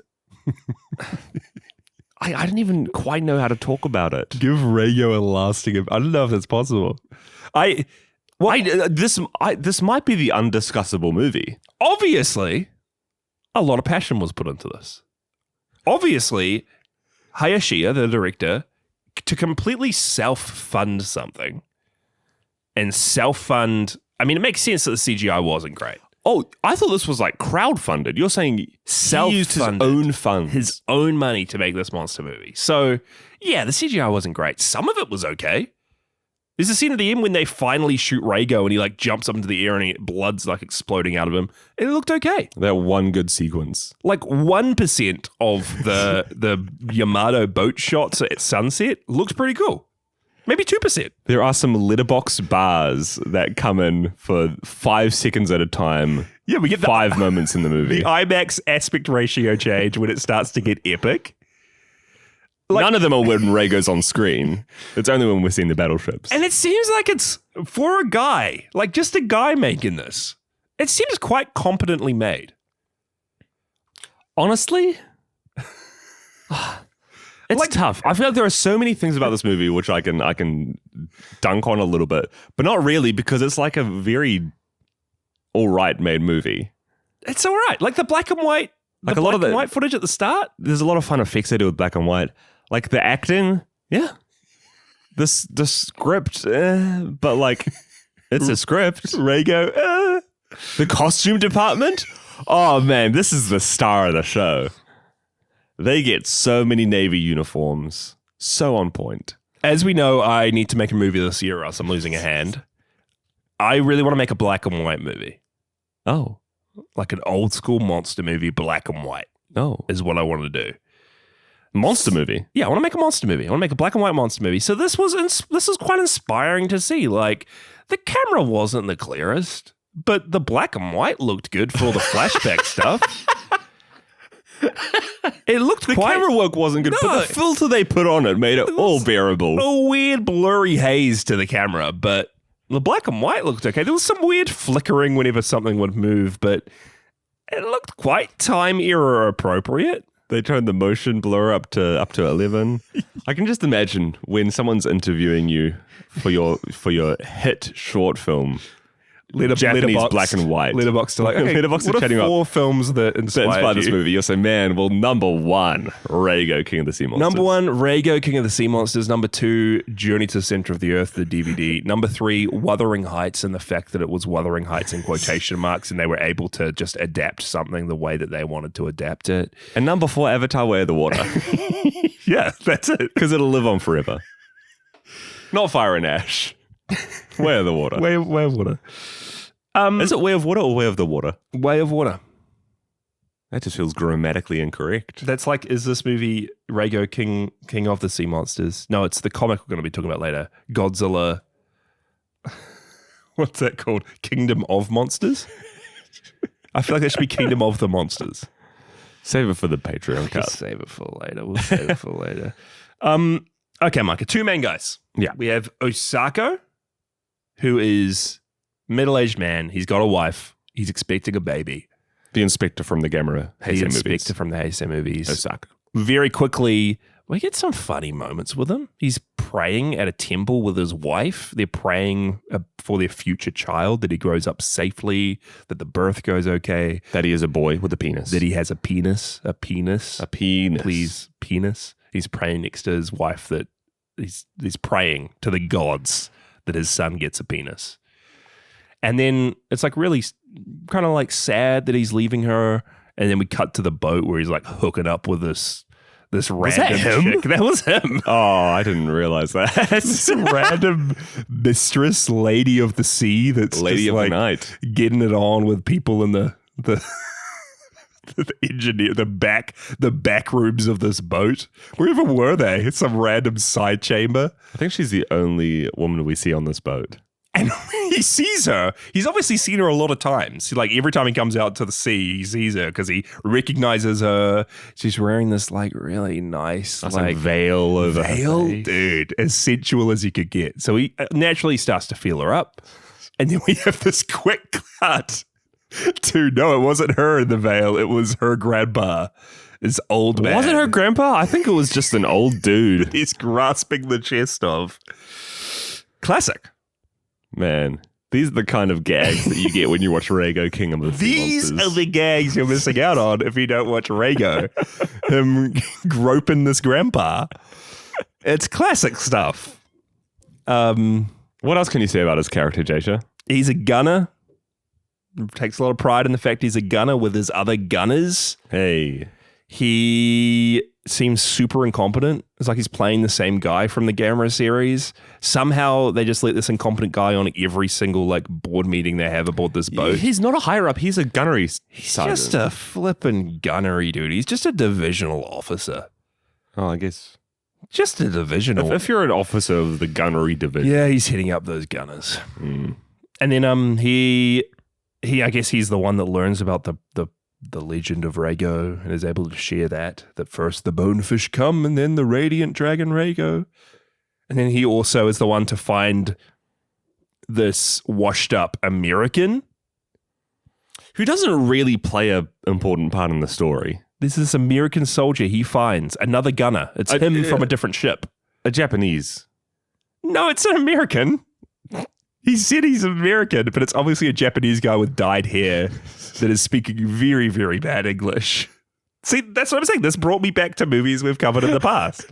I didn't even quite know how to talk about it. Give Reigo a lasting impact. I don't know if that's possible. This might be the undiscussable movie. Obviously, a lot of passion was put into this. Obviously, Hayashiya, the director, to completely self-fund something and self-fund... I mean, it makes sense that the CGI wasn't great. Oh, I thought this was like crowdfunded. You're saying he used his own funds. His own money to make this monster movie. So, yeah, the CGI wasn't great. Some of it was okay. There's a scene at the end when they finally shoot Reigo and he like jumps up into the air and blood's like exploding out of him. It looked okay. That one good sequence. Like 1% of the Yamato boat shots at sunset looked pretty cool. Maybe 2%. There are some letterbox bars that come in for 5 seconds at a time. Yeah, we get 5 moments in the movie. The IMAX aspect ratio change when it starts to get epic. None of them are when Reigo's on screen. It's only when we're seeing the battleships. And it seems like it's for a guy, like just a guy making this. It seems quite competently made. Honestly, It's tough. I feel like there are so many things about this movie which I can dunk on a little bit, but not really because it's like a very all right made movie. It's all right. Like the black and white, like a lot of the white footage at the start. There's a lot of fun effects they do with black and white. Like the acting, yeah. The script, but like it's a script. Reigo, The costume department. Oh man, this is the star of the show. They get so many Navy uniforms, so on point. As we know, I need to make a movie this year, or else I'm losing a hand. I really want to make a black and white movie. Oh, like an old school monster movie, black and white. Oh, is what I want to do. Monster movie. Yeah, I want to make a monster movie. I want to make a black and white monster movie. So this was quite inspiring to see. Like the camera wasn't the clearest, but the black and white looked good for all the flashback stuff. It looked the camera work wasn't good, but the filter they put on it made it all bearable. A weird blurry haze to the camera, but the black and white looked okay. There was some weird flickering whenever something would move, but it looked quite time era appropriate. They turned the motion blur up to 11. I can just imagine when someone's interviewing you for your hit short film. Japanese black and white. Letterboxd to like, okay, Letterboxd what are 4 up films that inspired this movie? You'll say, man, well, number 1, Reigo, King of the Sea Monsters. Number 1, Reigo, King of the Sea Monsters. Number 2, Journey to the Center of the Earth, the DVD. Number 3, Wuthering Heights, and the fact that it was Wuthering Heights in quotation marks, and they were able to just adapt something the way that they wanted to adapt it. And number 4, Avatar, Way of the Water. Yeah, that's it. Because it'll live on forever. Not Fire and Ash. Way of the Water. Way of Water. Is it Way of Water or Way of the Water? Way of Water. That just feels grammatically incorrect. That's like, is this movie Reigo, King of the Sea Monsters? No, it's the comic we're going to be talking about later. Godzilla. What's that called? Kingdom of Monsters? I feel like that should be Kingdom of the Monsters. Save it for the Patreon cut. Save it for later. We'll save it for later. Okay, Micah, 2 main guys. Yeah. We have Osako, who is middle-aged man. He's got a wife. He's expecting a baby. The inspector from the Gamera Heisei movies. The inspector from the Heisei movies. Osaka. Very quickly, we get some funny moments with him. He's praying at a temple with his wife. They're praying for their future child, that he grows up safely, that the birth goes okay. That he is a boy with a penis. That he has a penis. A penis. A penis. Please, penis. He's praying next to his wife that he's praying to the gods that his son gets a penis. And then it's like really kind of like sad that he's leaving her. And then we cut to the boat where he's like hooking up with this random chick. That was him. Oh, I didn't realize that. This random mistress, lady of the sea, that's lady just of like the night, getting it on with people in the engineer, the back rooms of this boat. Wherever were they? It's some random side chamber. I think she's the only woman we see on this boat. And he sees her. He's obviously seen her a lot of times. Like every time he comes out to the sea, he sees her because he recognizes her. She's wearing this like really nice like veil over her face. Dude, as sensual as he could get. So he naturally starts to feel her up. And then we have this quick cut to, no, it wasn't her in the veil. It was her grandpa. This old man. Was it her grandpa? I think it was just an old dude. He's grasping the chest of. Classic. Man, these are the kind of gags that you get when you watch Reigo, King of the Sea Monsters. These are the gags you're missing out on if you don't watch Reigo. Him groping this grandpa. It's classic stuff. What else can you say about his character, Jette? He's a gunner. Takes a lot of pride in the fact he's a gunner with his other gunners. Hey. He seems super incompetent. It's like he's playing the same guy from the Gamera series. Somehow they just let this incompetent guy on every single like board meeting they have aboard this boat. He's not a higher up. He's a gunnery sergeant. Just a flippin' gunnery dude. He's just a divisional officer. Oh, I guess. Just a divisional. If you're an officer of the gunnery division. Yeah, he's hitting up those gunners. And then he I guess he's the one that learns about the legend of Reigo and is able to share that first the bonefish come and then the radiant dragon Reigo. And then he also is the one to find this washed up American who doesn't really play an important part in the story. There's this American soldier he finds, another gunner. It's him from a different ship. A Japanese. No, it's an American. He said he's American, but it's obviously a Japanese guy with dyed hair that is speaking very, very bad English. See, that's what I'm saying. This brought me back to movies we've covered in the past.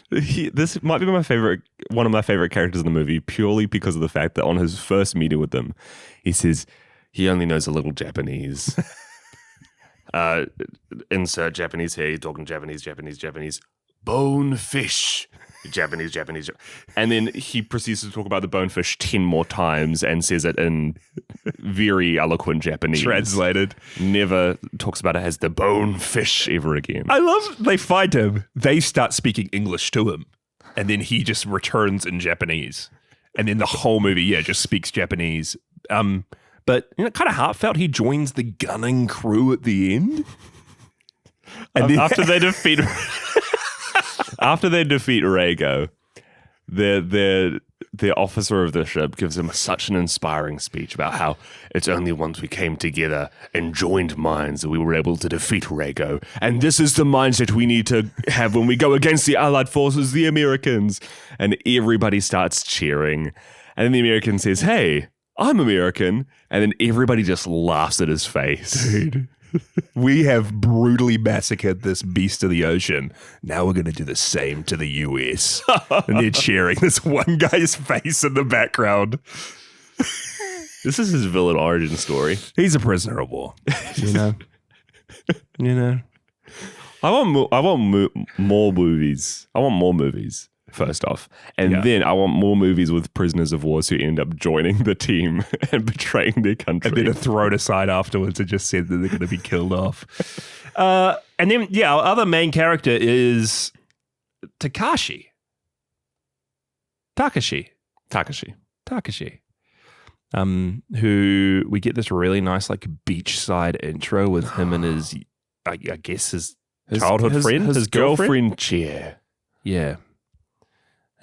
This might be one of my favorite characters in the movie, purely because of the fact that on his first meeting with them, he says he only knows a little Japanese. Insert Japanese here, talking Japanese. Bonefish. Japanese. And then he proceeds to talk about the bonefish 10 more times and says it in very eloquent Japanese. Translated. Never talks about it as the bonefish ever again. I love they find him. They start speaking English to him. And then he just returns in Japanese. And then the whole movie, just speaks Japanese. But kind of heartfelt, he joins the gunning crew at the end. And then after they defeat Reigo, the officer of the ship gives him such an inspiring speech about how it's only once we came together and joined minds that we were able to defeat Reigo. And this is the mindset we need to have when we go against the Allied forces, the Americans. And everybody starts cheering. And then the American says, hey, I'm American. And then everybody just laughs at his face. Dude. We have brutally massacred this beast of the ocean. Now we're going to do the same to the US. And they're cheering this one guy's face in the background. This is his villain origin story. He's a prisoner of war. You know. I want more movies. I want more movies. First off. And then I want more movies with prisoners of war who end up joining the team and betraying their country. And then are thrown aside afterwards and just said that they're going to be killed off. And then, our other main character is Takashi. Who we get this really nice beachside intro with him and his childhood friend, his girlfriend Chair. Yeah.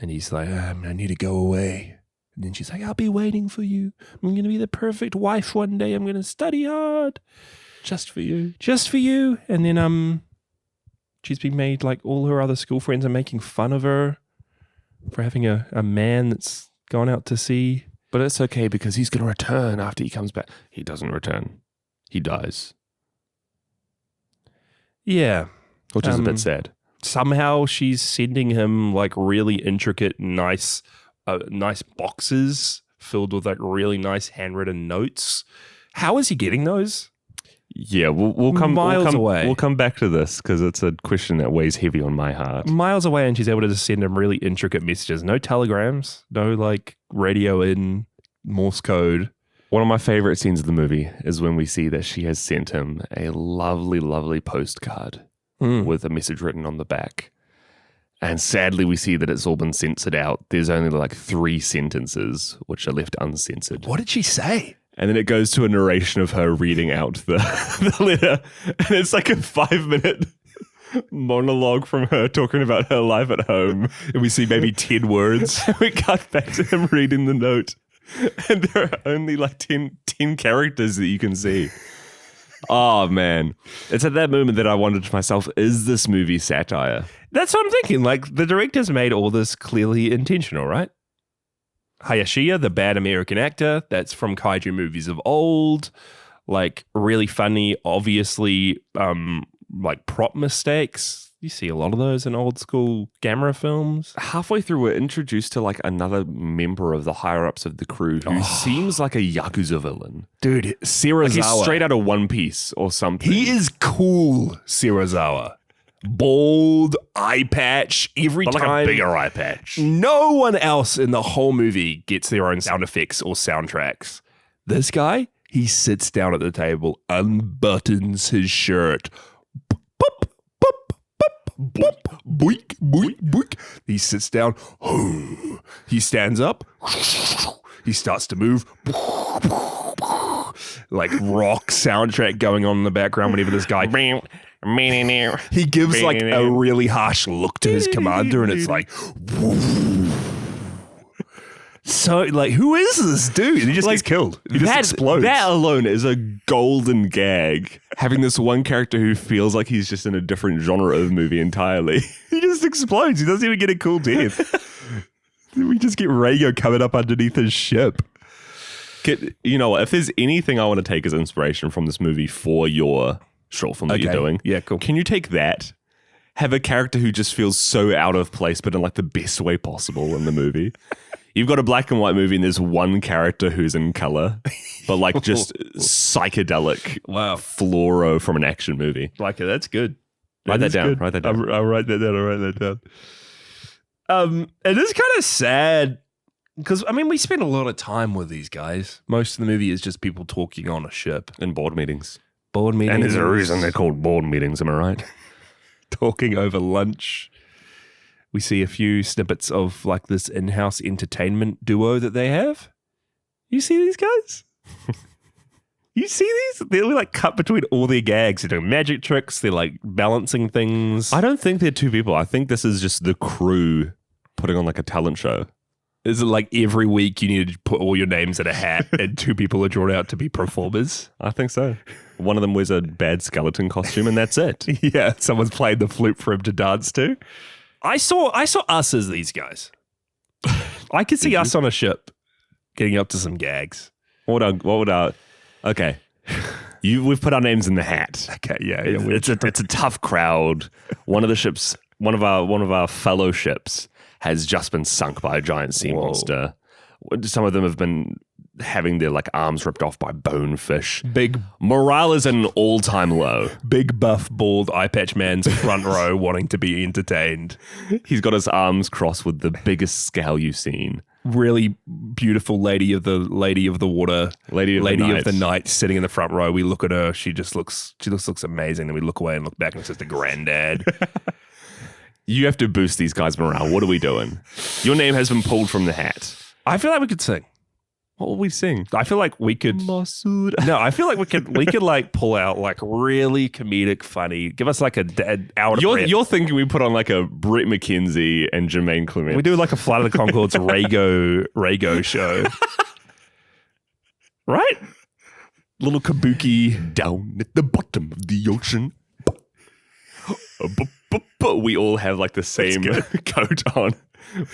And he's like, I need to go away. And then she's like, I'll be waiting for you. I'm going to be the perfect wife one day. I'm going to study hard. Just for you. And then she's been made, all her other school friends are making fun of her for having a man that's gone out to sea. But it's okay because he's going to return after he comes back. He doesn't return. He dies. Yeah. Which is a bit sad. Somehow she's sending him really intricate, nice boxes filled with really nice handwritten notes. How is he getting those? Yeah, we'll come away. We'll come back to this because it's a question that weighs heavy on my heart. Miles away, and she's able to just send him really intricate messages. No telegrams, no radio in Morse code. One of my favorite scenes of the movie is when we see that she has sent him a lovely, lovely postcard. With a message written on the back. And sadly, we see that it's all been censored out. There's only 3 sentences which are left uncensored. What did she say? And then it goes to a narration of her reading out the letter. And it's a 5-minute monologue from her talking about her life at home. And we see maybe 10 words. We cut back to him reading the note. And there are only 10 characters that you can see. Oh, man. It's at that moment that I wondered to myself, is this movie satire? That's what I'm thinking. The director's made all this clearly intentional, right? Hayashiya, the bad American actor, that's from kaiju movies of old. Really funny, obviously, prop mistakes. You see a lot of those in old school Gamera films. Halfway through, we're introduced to another member of the higher-ups of the crew who seems like a Yakuza villain. Dude, Serizawa. He's straight out of One Piece or something. He is cool, Serizawa. Bald, eye patch, every time. A bigger eye patch. No one else in the whole movie gets their own sound effects or soundtracks. This guy, he sits down at the table, unbuttons his shirt. Boop, boink, boink, boink. He sits down. He stands up. He starts to move. Rock soundtrack going on in the background whenever this guy... He gives a really harsh look to his commander and it's so like, who is this dude? And he just gets killed. He just explodes. That alone is a golden gag. Having this one character who feels like he's just in a different genre of movie entirely. He just explodes. He doesn't even get a cool death. We just get Reigo coming up underneath his ship. You know what? If there's anything I want to take as inspiration from this movie for your short film that you're doing, yeah, cool. Can you take that? Have a character who just feels so out of place, but in like the best way possible in the movie. You've got a black and white movie, and there's one character who's in color, but like just psychedelic, fluoro from an action movie. Like it. That's good. Write that down. I'll write that down. It is kind of sad. Because, I mean, we spend a lot of time with these guys. Most of the movie is just people talking on a ship. In board meetings. And there's a reason they're called board meetings, am I right? Talking over lunch. We see a few snippets of, like, this in-house entertainment duo that they have. You see these guys? You see these? They're, like, cut between all their gags. They're doing magic tricks. They're, like, balancing things. I don't think they're two people. I think this is just the crew putting on, like, a talent show. Is it like every week you need to put all your names in a hat and two people are drawn out to be performers? I think so. One of them wears a bad skeleton costume and that's it. Yeah, someone's playing the flute for him to dance to. I saw us as these guys. I could see us on a ship getting up to some gags. What would our okay. We've put our names in the hat. Okay, yeah. It's a tough crowd. One of our fellow ships has just been sunk by a giant sea monster. Some of them have been having their like arms ripped off by bonefish. Morale is at an all-time low. Big buff bald eye patch man's front row wanting to be entertained. He's got his arms crossed with the biggest scowl you've seen. Really beautiful lady of the water, lady of the night sitting in the front row. We look at her. She just looks amazing. Then we look away and look back and it's just a granddad. You have to boost these guys' morale. What are we doing? Your name has been pulled from the hat. I feel like we could sing. What will we sing? I feel like we could. Masood. No, I feel like we could like pull out like really comedic, funny. Give us like an hour. You're thinking we put on like a Brett McKenzie and Jermaine Clement. We do like a Flight of the Conchords Reigo show, right? Little kabuki down at the bottom of the ocean. But we all have like the same coat on.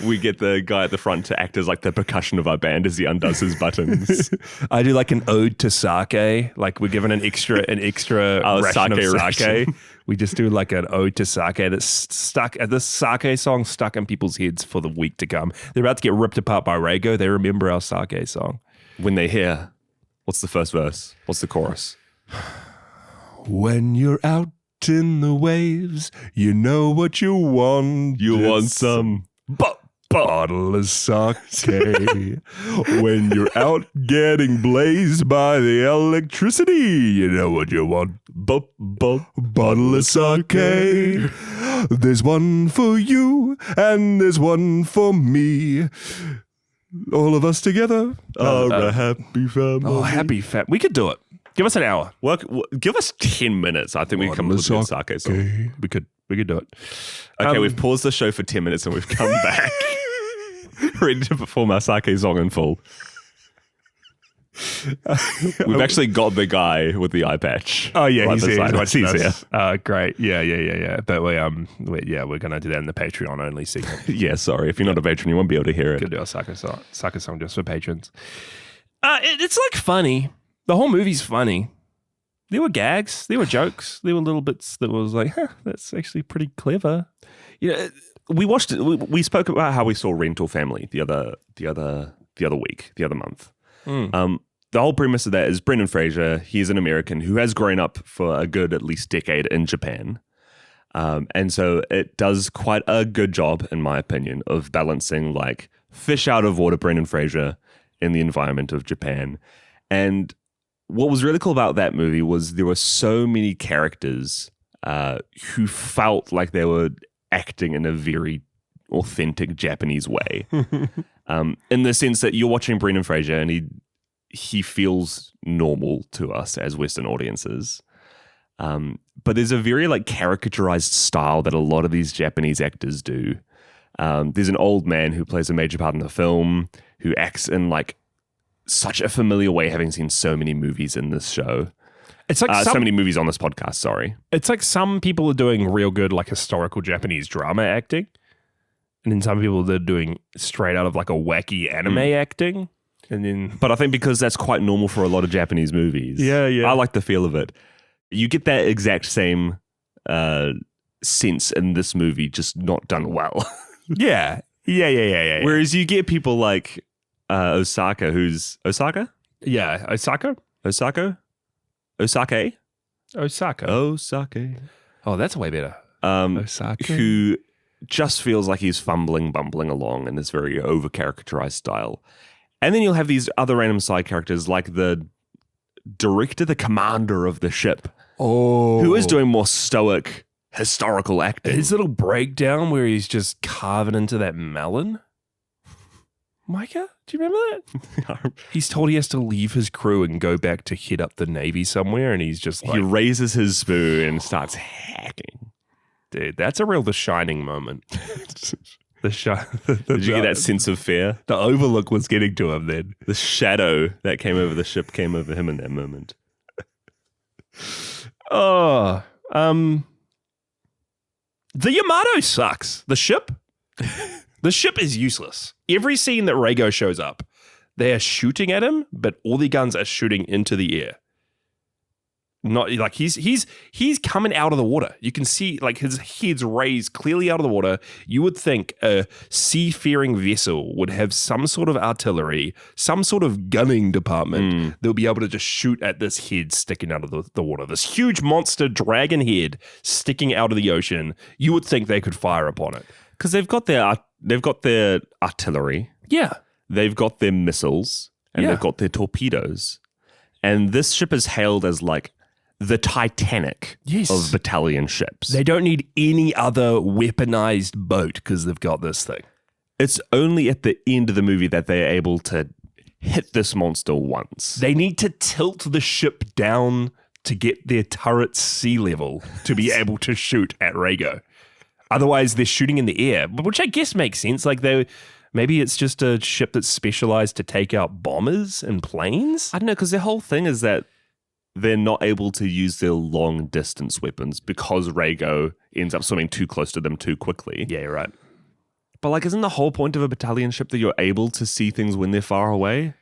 We get the guy at the front to act as like the percussion of our band as he undoes his buttons. I do like an ode to sake. Like we're given an extra ration of sake. We just do like an ode to sake that's stuck. This sake song stuck in people's heads for the week to come. They're about to get ripped apart by Reigo. They remember our sake song. When they hear, what's the first verse? What's the chorus? When you're out in the waves, you know what you want. You want some bottle of sake. When you're out getting blazed by the electricity, you know what you want. Bottle of sake. There's one for you and there's one for me. All of us together are a happy family. Oh, happy family. We could do it. Give us an hour. Give us 10 minutes. I think we can come up with a sake song. We could do it. Okay, we've paused the show for 10 minutes and we've come back. Ready to perform our sake song in full. We've actually got the guy with the eye patch. Oh yeah, he's here. Great. Yeah. But we're gonna do that in the Patreon only segment. Yeah, sorry. If you're not a patron, you won't be able to hear it. Could do a sake song just for patrons. It's like funny. The whole movie's funny. There were gags, there were jokes, there were little bits that was like, that's actually pretty clever. You know, we watched it. We spoke about how we saw Rental Family the other month. The whole premise of that is Brendan Fraser. He's an American who has grown up for a good at least decade in Japan, and so it does quite a good job, in my opinion, of balancing like fish out of water Brendan Fraser in the environment of Japan. And what was really cool about that movie was there were so many characters who felt like they were acting in a very authentic Japanese way, in the sense that you're watching Brendan Fraser and he feels normal to us as Western audiences. But there's a very like caricaturized style that a lot of these Japanese actors do. There's an old man who plays a major part in the film who acts in like such a familiar way, having seen so many movies in this show. It's like so many movies on this podcast, sorry. It's like some people are doing real good like historical Japanese drama acting. And then some people they're doing straight out of like a wacky anime acting. And then But I think because that's quite normal for a lot of Japanese movies. Yeah. I like the feel of it. You get that exact same sense in this movie, just not done well. Yeah. Whereas you get people like Osaka, who's Osaka? Yeah. Osaka? Osaka? Osake? Osaka. Osake. Oh, that's way better. Osaka. Who just feels like he's bumbling along in this very over-characterized style. And then you'll have these other random side characters like the director, the commander of the ship. Oh. Who is doing more stoic historical acting. His little breakdown where he's just carving into that melon. Micah, do you remember that? He's told he has to leave his crew and go back to hit up the Navy somewhere, and he's just like... He raises his spoon and starts hacking. Dude, that's a real The Shining moment. Did you get that sense of fear? The Overlook was getting to him then. The shadow that came over the ship came over him in that moment. Oh, the Yamato sucks. The ship? The ship is useless. Every scene that Reigo shows up, they are shooting at him, but all the guns are shooting into the air. Not like he's coming out of the water. You can see like his head's raised clearly out of the water. You would think a seafaring vessel would have some sort of artillery, some sort of gunning department that would be able to just shoot at this head sticking out of the water. This huge monster dragon head sticking out of the ocean. You would think they could fire upon it because they've got their artillery. Yeah, they've got their missiles and they've got their torpedoes. And this ship is hailed as like the Titanic of battalion ships. They don't need any other weaponized boat because they've got this thing. It's only at the end of the movie that they're able to hit this monster once. They need to tilt the ship down to get their turret sea level to be able to shoot at Reigo. Otherwise, they're shooting in the air, which I guess makes sense. Like maybe it's just a ship that's specialized to take out bombers and planes. I don't know, because their whole thing is that they're not able to use their long distance weapons because Reigo ends up swimming too close to them too quickly. Yeah, you're right. But like, isn't the whole point of a battalion ship that you're able to see things when they're far away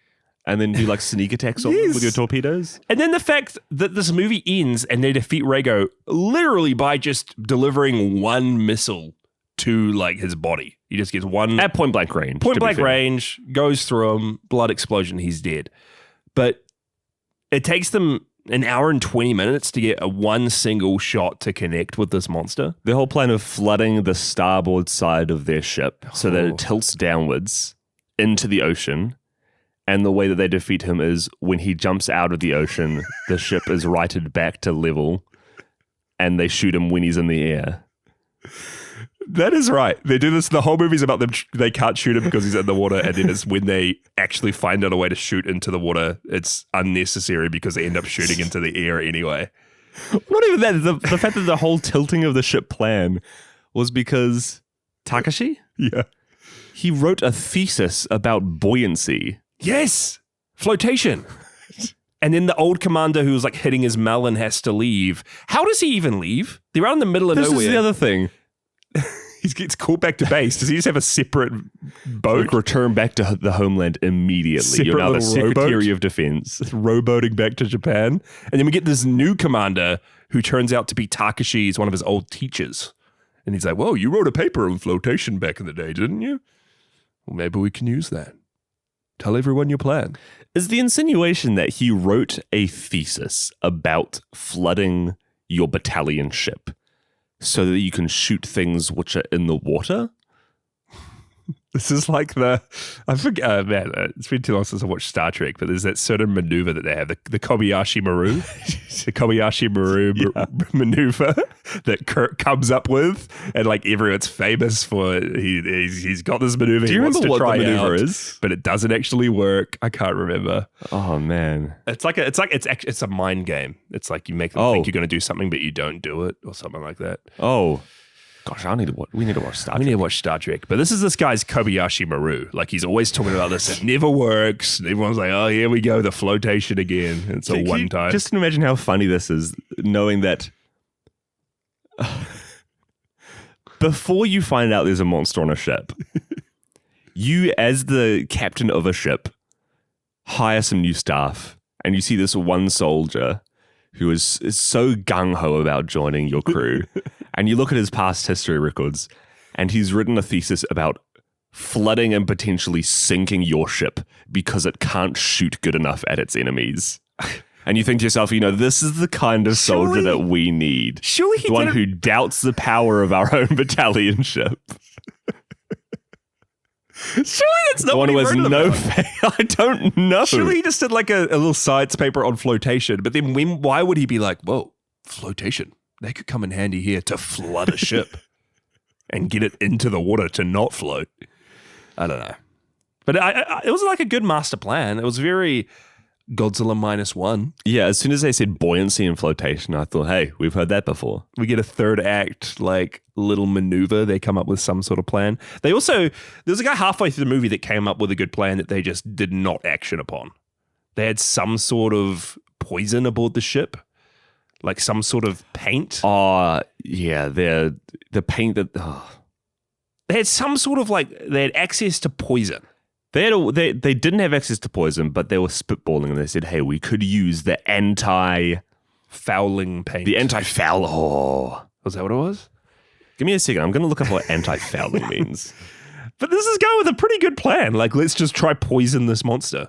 and then do like sneak attacks on them with your torpedoes? And then the fact that this movie ends and they defeat Reigo literally by just delivering one missile to like his body. He just gets one at point blank range. Point blank range, goes through him, blood explosion, he's dead. But it takes them an hour and 20 minutes to get one single shot to connect with this monster. The whole plan of flooding the starboard side of their ship so that it tilts downwards into the ocean. And the way that they defeat him is when he jumps out of the ocean, the ship is righted back to level and they shoot him when he's in the air. That is right. They do this. The whole movie's about them. They can't shoot him because he's in the water. And then it's when they actually find out a way to shoot into the water, it's unnecessary because they end up shooting into the air anyway. Not even that. The fact that the whole tilting of the ship plan was because Takashi? Yeah. He wrote a thesis about buoyancy. Yes. Flotation. And then the old commander who was like hitting his melon has to leave. How does he even leave? They're out in the middle of nowhere. This is the other thing. He gets called back to base. Does he just have a separate boat? Like return back to the homeland immediately. You're now the Secretary of Defense. Rowboating back to Japan. And then we get this new commander who turns out to be Takashi's one of his old teachers. And he's like, whoa, you wrote a paper on flotation back in the day, didn't you? Well, maybe we can use that. Tell everyone your plan. Is the insinuation that he wrote a thesis about flooding your battalion ship so that you can shoot things which are in the water? This is like I forget, man, it's been too long since I watched Star Trek, but there's that certain maneuver that they have, the Kobayashi Maru. The Kobayashi Maru maneuver that Kirk comes up with, and like everyone's famous for he's got this maneuver. Do you remember what the maneuver is? But it doesn't actually work. I can't remember. Oh man, it's a mind game. It's like you make them think you're going to do something, but you don't do it, or something like that. Oh, Gosh, we need to watch Star Trek. We need to watch Star Trek. But this guy's Kobayashi Maru. Like, he's always talking about this. It never works. And everyone's like, oh, here we go, the flotation again. It's a one time. Just imagine how funny this is, knowing that before you find out there's a monster on a ship, you, as the captain of a ship, hire some new staff, and you see this one soldier who is so gung-ho about joining your crew. And you look at his past history records, and he's written a thesis about flooding and potentially sinking your ship because it can't shoot good enough at its enemies. And you think to yourself, this is the kind of soldier that we need. Surely the one who doubts the power of our own battalion ship. Surely that's not the one who has no faith. I don't know. Surely he just did like a little science paper on flotation, but then why would he be like, whoa, flotation? They could come in handy here to flood a ship and get it into the water to not float. I don't know. But it was like a good master plan. It was very Godzilla -1. Yeah, as soon as they said buoyancy and flotation, I thought, hey, we've heard that before. We get a third act, like, little maneuver. They come up with some sort of plan. There was a guy halfway through the movie that came up with a good plan that they just did not action upon. They had some sort of poison aboard the ship. Like some sort of paint. Oh, yeah. The paint that... Oh. They had some sort of they had access to poison. They didn't have access to poison, but they were spitballing and they said, hey, we could use the anti-fouling paint. The anti-foul... Oh. Was that what it was? Give me a second. I'm going to look up what anti-fouling means. But this is going with a pretty good plan. Like, let's just try poison this monster.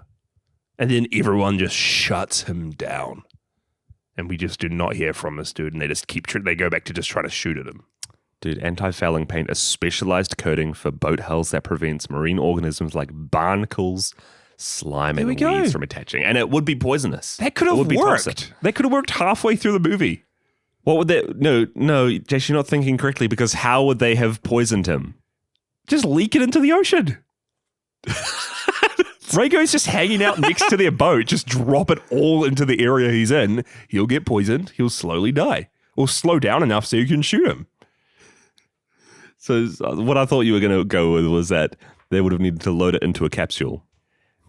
And then everyone just shuts him down. And we just do not hear from this dude, and they just they go back to just trying to shoot at him. Dude, anti-fouling paint is specialized coating for boat hulls that prevents marine organisms like barnacles, slime, and weeds from attaching. And it would be poisonous. That could have worked. That could have worked halfway through the movie. What would they... No, Jace, you're not thinking correctly, because how would they have poisoned him? Just leak it into the ocean. Reigo's just hanging out next to their boat. Just drop it all into the area he's in. He'll get poisoned. He'll slowly die. Or slow down enough so you can shoot him. So what I thought you were going to go with was that they would have needed to load it into a capsule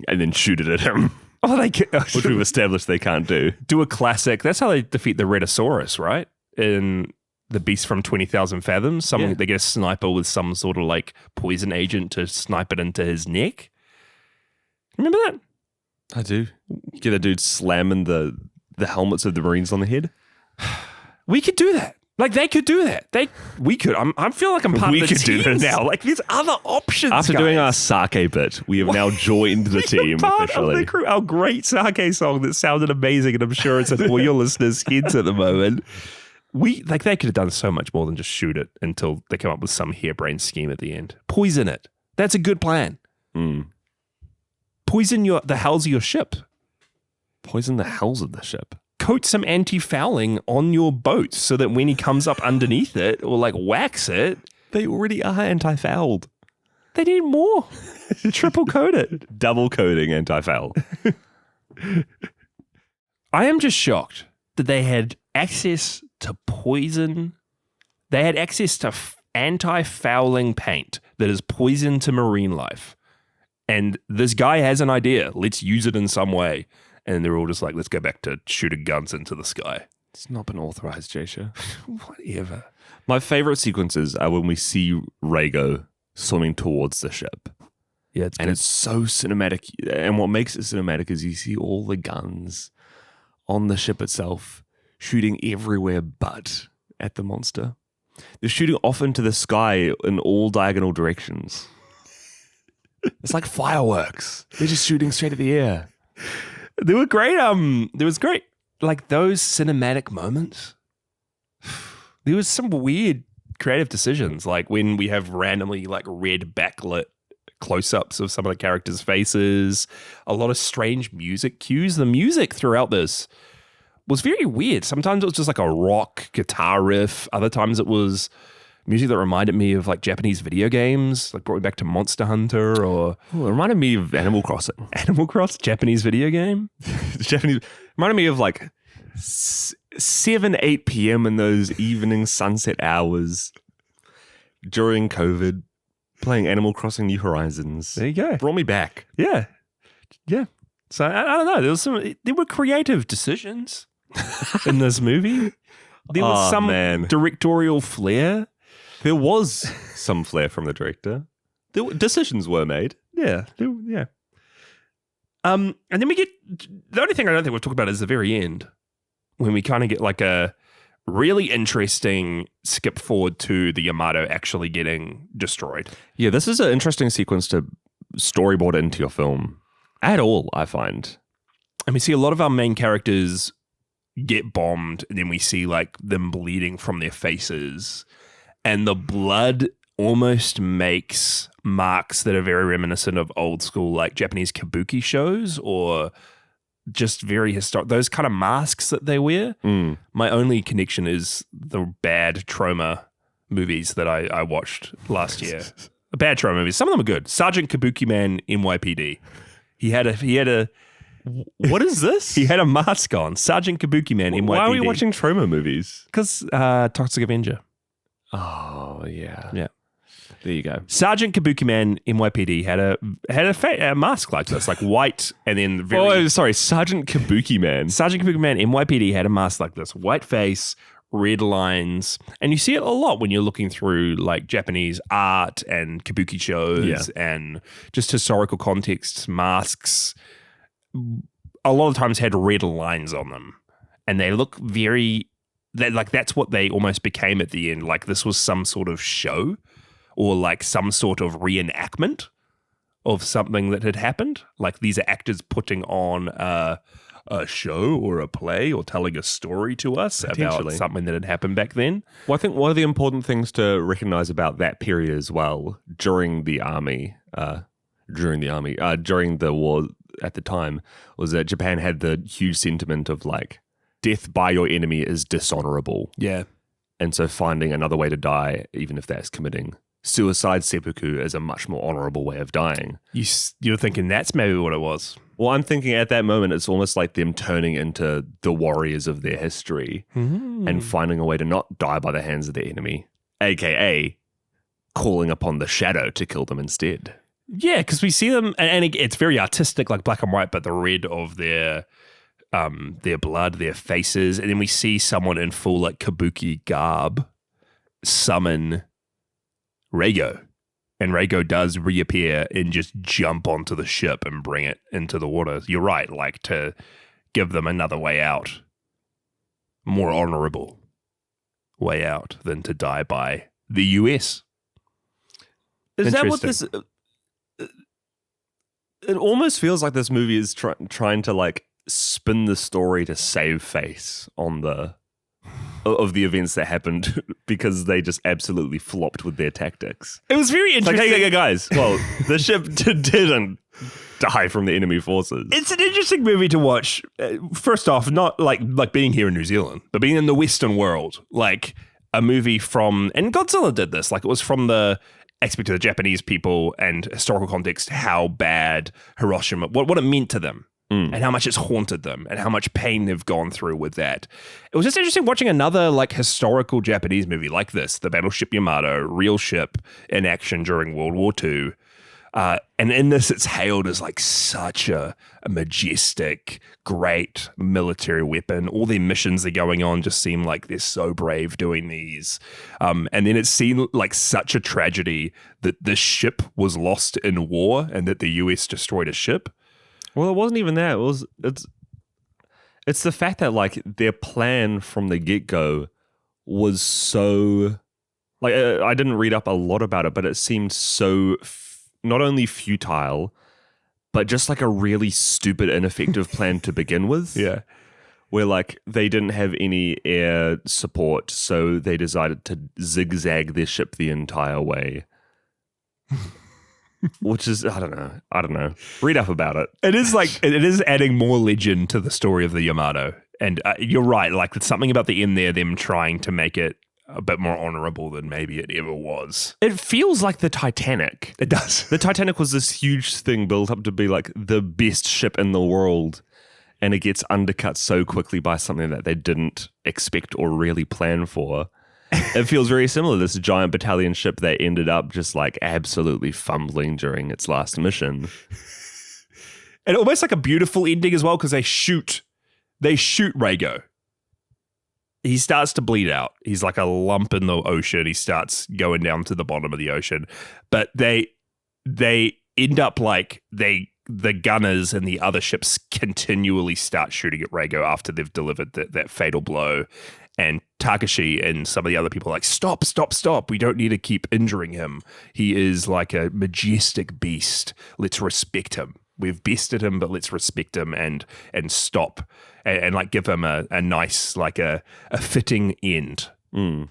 and then shoot it at him. Oh, they can, which we've established they can't do. Do a classic. That's how they defeat the Rhedosaurus, right? In The Beast from 20,000 Fathoms. They get a sniper with some sort of poison agent to snipe it into his neck. Remember that? I do. Get a dude slamming the helmets of the Marines on the head. We could do that. They could do that. We could. I feel like I'm part of the team now. There's other options. After doing our sake bit, we have now joined the team part officially. Of the crew. Our great sake song that sounded amazing, and I'm sure it's in all your listeners' heads at the moment. They could have done so much more than just shoot it until they come up with some harebrained scheme at the end. Poison it. That's a good plan. Poison the hulls of your ship. Poison the hulls of the ship. Coat some anti-fouling on your boat so that when he comes up underneath it or wax it. They already are anti-fouled. They need more. Triple coat it. Double coating anti-foul. I am just shocked that they had access to poison. They had access to anti-fouling paint that is poison to marine life. And this guy has an idea. Let's use it in some way. And they're all just let's go back to shooting guns into the sky. It's not been authorized, Jasha. Whatever. My favorite sequences are when we see Reigo swimming towards the ship. Yeah, it's so cinematic. And what makes it cinematic is you see all the guns on the ship itself shooting everywhere but at the monster. They're shooting off into the sky in all diagonal directions. It's like fireworks. They're just shooting straight at the air. They were great. There was great, those cinematic moments. There was some weird creative decisions, when we have randomly red backlit close-ups of some of the characters' faces. A lot of strange music cues. The music throughout this was very weird. Sometimes it was just a rock guitar riff. Other times it was music that reminded me of Japanese video games, brought me back to Monster Hunter or... Ooh, it reminded me of Animal Crossing. Animal Crossing? Japanese video game? Reminded me of 7, 8 p.m. in those evening sunset hours. during COVID, playing Animal Crossing New Horizons. There you go. Brought me back. Yeah. So I don't know. There were creative decisions in this movie. There was some directorial flair. There was some flair from the director. Decisions were made. Yeah. And then we get the only thing I don't think we'll talk about is the very end, when we kind of get like a really interesting skip forward to the Yamato actually getting destroyed. Yeah, this is an interesting sequence to storyboard into your film at all, I find. And we see a lot of our main characters get bombed, and then we see like them bleeding from their faces, and the blood almost makes marks that are very reminiscent of old school like Japanese kabuki shows, or just very historic, those kind of masks that they wear. My only connection is the bad trauma movies that I watched last year. Bad trauma movies. Some of them are good. Sergeant Kabuki Man NYPD. He had a What is this? He had a mask on. Sergeant Kabuki Man NYPD. Why are we watching trauma movies? Because Toxic Avenger. Oh, yeah. Yeah. There you go. Sergeant Kabuki Man NYPD had a mask like this, like white, and then Sergeant Kabuki Man. Sergeant Kabuki Man NYPD had a mask like this, white face, red lines, and you see it a lot when you're looking through like Japanese art and kabuki shows and just historical contexts. Masks a lot of times had red lines on them, and they look that's what they almost became at the end. Like this was some sort of show, or like some sort of reenactment of something that had happened. Like these are actors putting on a show or a play or telling a story to us about something that had happened back then. Well, I think one of the important things to recognize about that period as well, during the war at the time, was that Japan had the huge sentiment of like, death by your enemy is dishonorable. Yeah. And so finding another way to die, even if that's committing suicide, seppuku, is a much more honorable way of dying. You're thinking that's maybe what it was. Well, I'm thinking at that moment, it's almost like them turning into the warriors of their history and finding a way to not die by the hands of their enemy, aka calling upon the shadow to kill them instead. Yeah, because we see them, and it's very artistic, like black and white, but the red of their blood, their faces, and then we see someone in full like kabuki garb summon Reigo, and Reigo does reappear and just jump onto the ship and bring it into the water. You're right, like to give them another way out, more honorable way out than to die by the US. Is that what this? It almost feels like this movie is trying to like spin the story to save face on of the events that happened because they just absolutely flopped with their tactics. It was very interesting. Like, hey guys, well, the ship didn't die from the enemy forces. It's an interesting movie to watch. First off, not like being here in New Zealand, but being in the Western world. Like a movie from, and Godzilla did this, like it was from the aspect of the Japanese people and historical context, how bad Hiroshima, what it meant to them. And how much it's haunted them and how much pain they've gone through with that. It was just interesting watching another like historical Japanese movie like this, the Battleship Yamato, real ship in action during World War II. And in this, it's hailed as like such a majestic, great military weapon. All their missions are going on just seem like they're so brave doing these. And then it seemed like such a tragedy that this ship was lost in war and that the US destroyed a ship. Well, it wasn't even that. It's the fact that like their plan from the get-go was so like I didn't read up a lot about it, but it seemed so not only futile, but just like a really stupid, ineffective plan to begin with. Yeah. Where like they didn't have any air support, so they decided to zigzag their ship the entire way. Which is, I don't know. Read up about it. It is adding more legend to the story of the Yamato. And you're right, like it's something about the end there, them trying to make it a bit more honorable than maybe it ever was. It feels like the Titanic. It does. The Titanic was this huge thing built up to be like the best ship in the world. And it gets undercut so quickly by something that they didn't expect or really plan for. It feels very similar. This giant battalion ship that ended up just like absolutely fumbling during its last mission. And almost like a beautiful ending as well, because they shoot Reigo. He starts to bleed out. He's like a lump in the ocean. He starts going down to the bottom of the ocean. But they end up like the gunners and the other ships continually start shooting at Reigo after they've delivered that fatal blow. And Takashi and some of the other people are like, stop. We don't need to keep injuring him. He is like a majestic beast. Let's respect him. We've bested him, but let's respect him and stop and like give him a nice, like a fitting end. An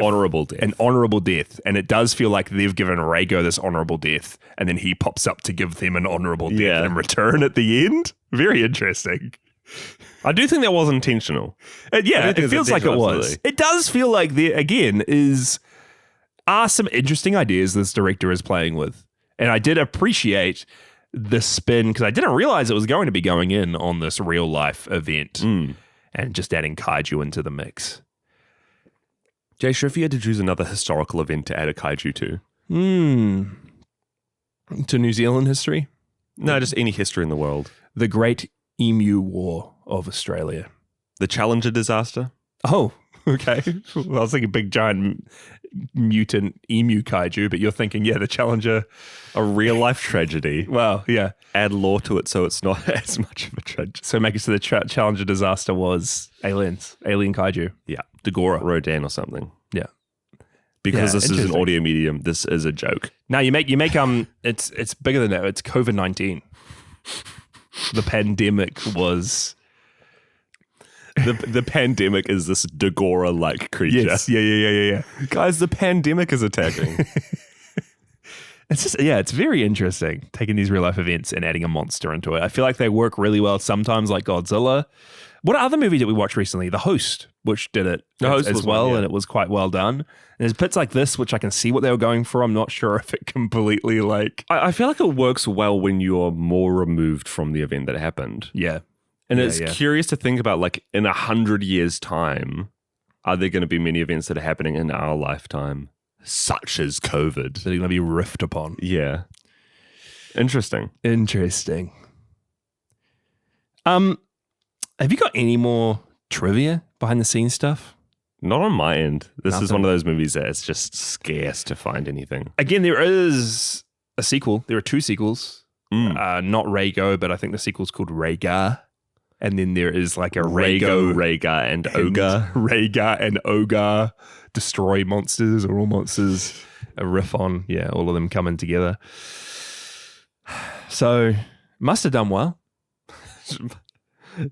honorable death. An honorable death. And it does feel like they've given Reigo this honorable death, and then he pops up to give them an honorable death in return at the end. Very interesting. I do think that was intentional. It feels like it was. Absolutely. It does feel like there, again, are some interesting ideas this director is playing with. And I did appreciate the spin, because I didn't realize it was going to be going in on this real life event and just adding kaiju into the mix. Jay, sure, if you had to choose another historical event to add a kaiju to? To New Zealand history? No, just any history in the world. The Great Emu War of Australia. The Challenger disaster? Oh, okay. Well, I was thinking big giant mutant emu kaiju, but you're thinking, the Challenger. A real life tragedy. Well, yeah. Add lore to it so it's not as much of a tragedy. So make it so the Challenger disaster was alien kaiju. Yeah. Dagora. Rodan or something. Yeah. Because this is an audio medium, this is a joke. Now you make it's bigger than that. It's COVID-19. The pandemic was... The pandemic is this Dagora-like creature. Yes, yeah. Guys, the pandemic is attacking. It's very interesting taking these real life events and adding a monster into it. I feel like they work really well sometimes, like Godzilla. What other movie did we watch recently? The Host, which did it as well, and it was quite well done. And there's bits like this, which I can see what they were going for. I'm not sure if it completely I feel like it works well when you're more removed from the event that happened. Yeah. And it's curious to think about, like, in 100 years' time, are there going to be many events that are happening in our lifetime, such as COVID? That are going to be riffed upon. Yeah. Interesting. Have you got any more trivia behind the scenes stuff? Not on my end. This is one of those movies that it's just scarce to find anything. Again, there is a sequel. There are 2 sequels. Not Reigo, but I think the sequel's called Rhaegar. And then there is like a Rhaegar and Ogre. Rhaegar and Ogre destroy monsters or all monsters. A riff on, all of them coming together. So, must have done well.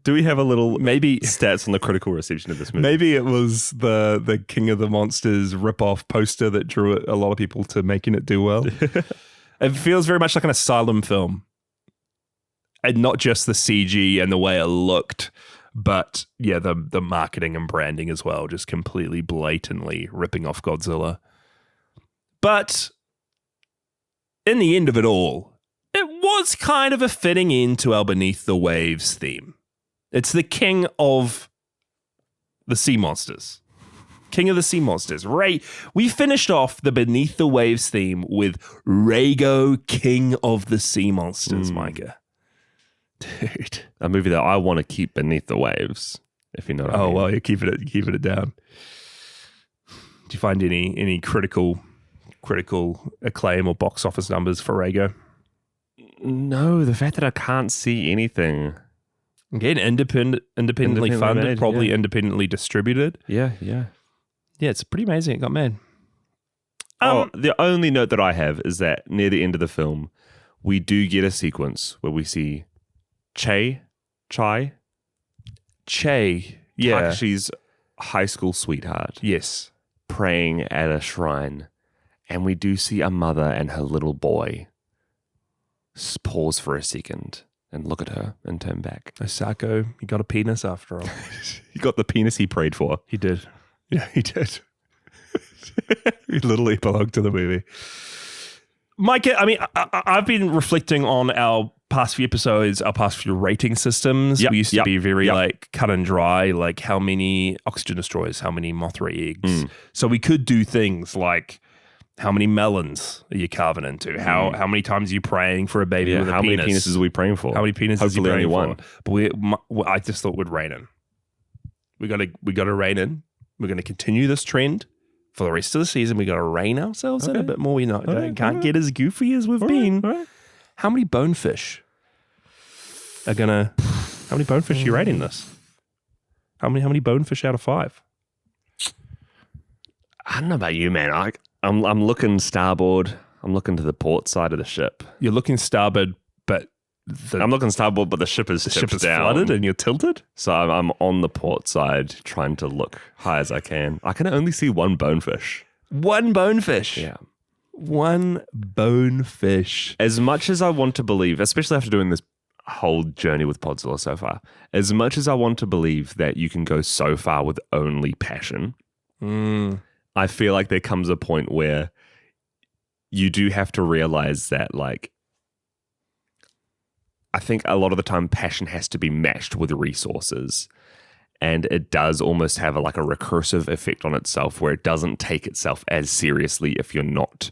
Do we have a little stats on the critical reception of this movie? Maybe it was the King of the Monsters rip-off poster that drew a lot of people to making it do well. It feels very much like an asylum film. And not just the CG and the way it looked, but the marketing and branding as well, just completely blatantly ripping off Godzilla. But in the end of it all, it was kind of a fitting end to our Beneath the Waves theme. It's the king of the sea monsters. King of the sea monsters. We finished off the Beneath the Waves theme with Reigo, King of the Sea Monsters, Micah. Dude. A movie that I want to keep beneath the waves, if you know what I mean. Oh, well, you're keeping it down. Do you find any critical acclaim or box office numbers for Reigo? No, the fact that I can't see anything. Again, independently funded, made, probably independently distributed. Yeah. Yeah, it's pretty amazing. It got made. The only note that I have is that near the end of the film, we do get a sequence where we see Chai, Takashi's high school sweetheart. Yes. Praying at a shrine. And we do see a mother and her little boy pause for a second and look at her and turn back. Osako, he got a penis after all. He got the penis he prayed for. He did. Yeah, he did. He literally belonged to the movie. Micah, I mean, I've been reflecting on our past few episodes, our past few rating systems, we used to be very like cut and dry, like how many oxygen destroyers, how many Mothra eggs. So we could do things like how many melons are you carving into? How many times are you praying for a baby with a penis? How many penises are we praying for? How many penises Hopefully are you only praying for? But I just thought we'd rein in. We got to rein in. We're going to continue this trend for the rest of the season. We got to rein ourselves in a bit more. We can't get as goofy as we've been. Right. How many bonefish are gonna? How many bonefish are you rating this? How many bonefish out of 5? I don't know about you, man. I'm looking starboard. I'm looking to the port side of the ship. You're looking starboard, but I'm looking starboard, but the ship is flooded and you're tilted. So I'm on the port side, trying to look high as I can. I can only see one bonefish. One bonefish. Yeah. One bonefish. As much as I want to believe, especially after doing this whole journey with Podzilla so far, as much as I want to believe that you can go so far with only passion, I feel like there comes a point where you do have to realize that, like, I think a lot of the time passion has to be matched with resources. And it does almost have a recursive effect on itself where it doesn't take itself as seriously if you're not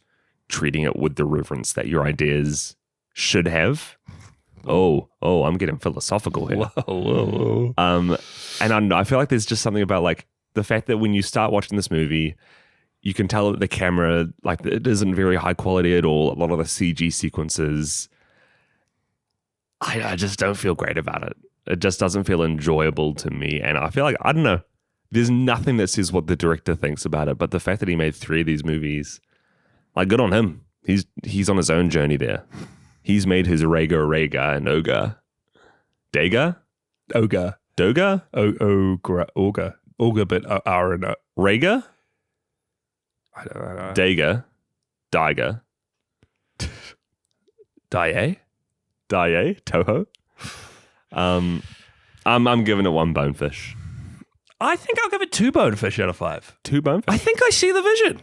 treating it with the reverence that your ideas should have. Oh, I'm getting philosophical here. Whoa. And I don't know, I feel like there's just something about like the fact that when you start watching this movie, you can tell that the camera, like, it isn't very high quality at all. A lot of the CG sequences, I just don't feel great about it. It just doesn't feel enjoyable to me. And I feel like, I don't know, there's nothing that says what the director thinks about it. But the fact that he made 3 of these movies, like, good on him. He's on his own journey there. He's made his Reigo, Rhaegar, and Ogre. Daga? Ogre. Doga? Ogre. Ogre, but R and O. Rhaegar? I don't know. Daga? Daiga? Daye? Toho? I'm giving it 1 bonefish. I think I'll give it 2 bonefish out of 5. 2 bonefish? I think I see the vision.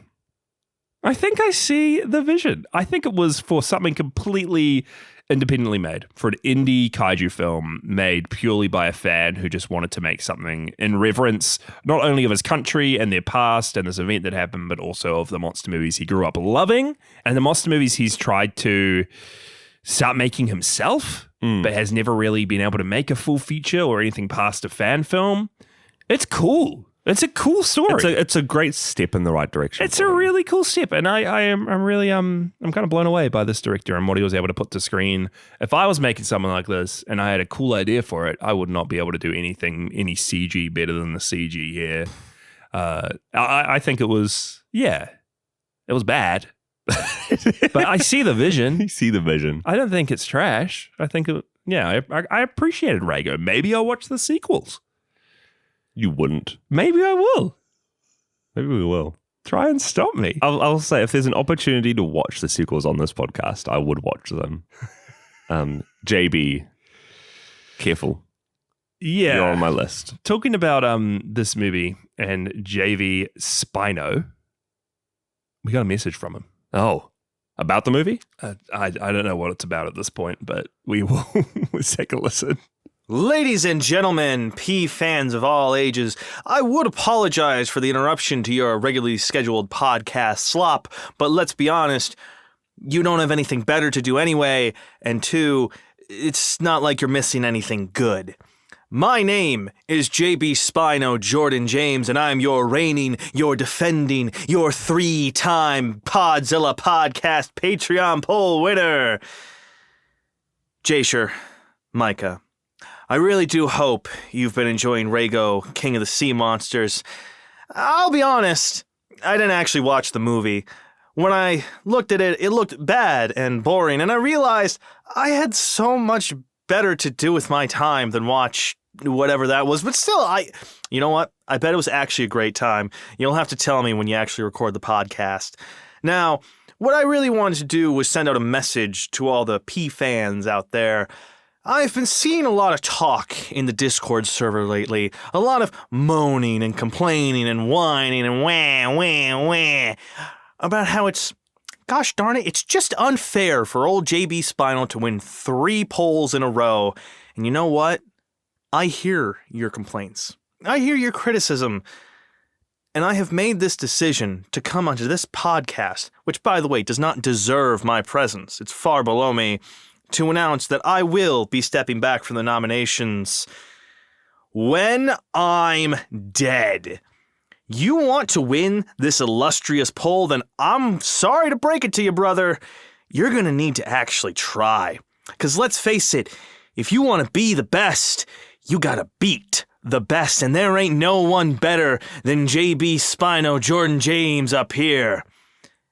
I think it was for something completely independently made, for an indie kaiju film made purely by a fan who just wanted to make something in reverence, not only of his country and their past and this event that happened, but also of the monster movies he grew up loving and the monster movies he's tried to start making himself, but has never really been able to make a full feature or anything past a fan film. It's cool. It's a cool story. It's a great step in the right direction. It's a really cool step, and I'm really I'm kind of blown away by this director and what he was able to put to screen. If I was making something like this and I had a cool idea for it, I would not be able to do any CG better than the CG here. I think it was bad, but I see the vision. You see the vision. I don't think it's trash. I think I appreciated Reigo. Maybe I'll watch the sequels. You wouldn't. Maybe I will. Maybe we will. Try and stop me. I'll say, if there's an opportunity to watch the sequels on this podcast, I would watch them. JB, careful. Yeah. You're on my list. Talking about this movie and JBSpino, we got a message from him. Oh, about the movie? I don't know what it's about at this point, but we will let's take a listen. Ladies and gentlemen, P fans of all ages, I would apologize for the interruption to your regularly scheduled podcast slop, but let's be honest, you don't have anything better to do anyway, and 2, it's not like you're missing anything good. My name is JBSpino Jordan James, and I'm your reigning, your defending, your 3-time Podzilla Podcast Patreon poll winner. Jasher, Micah, I really do hope you've been enjoying Reigo, King of the Sea Monsters. I'll be honest, I didn't actually watch the movie. When I looked at it, it looked bad and boring, and I realized I had so much better to do with my time than watch whatever that was. But still, you know what? I bet it was actually a great time. You'll have to tell me when you actually record the podcast. Now, what I really wanted to do was send out a message to all the P fans out there. I've been seeing a lot of talk in the Discord server lately, a lot of moaning and complaining and whining and wah, wah, wah, about how it's Gosh darn it, it's just unfair for old JBSpino to win 3 polls in a row. And you know what? I hear your complaints. I hear your criticism. And I have made this decision to come onto this podcast, which, by the way, does not deserve my presence. It's far below me, to announce that I will be stepping back from the nominations when I'm dead. You want to win this illustrious poll, then I'm sorry to break it to you, brother. You're going to need to actually try. Because let's face it, if you want to be the best, you got to beat the best. And there ain't no one better than JBSpino Jordan James up here.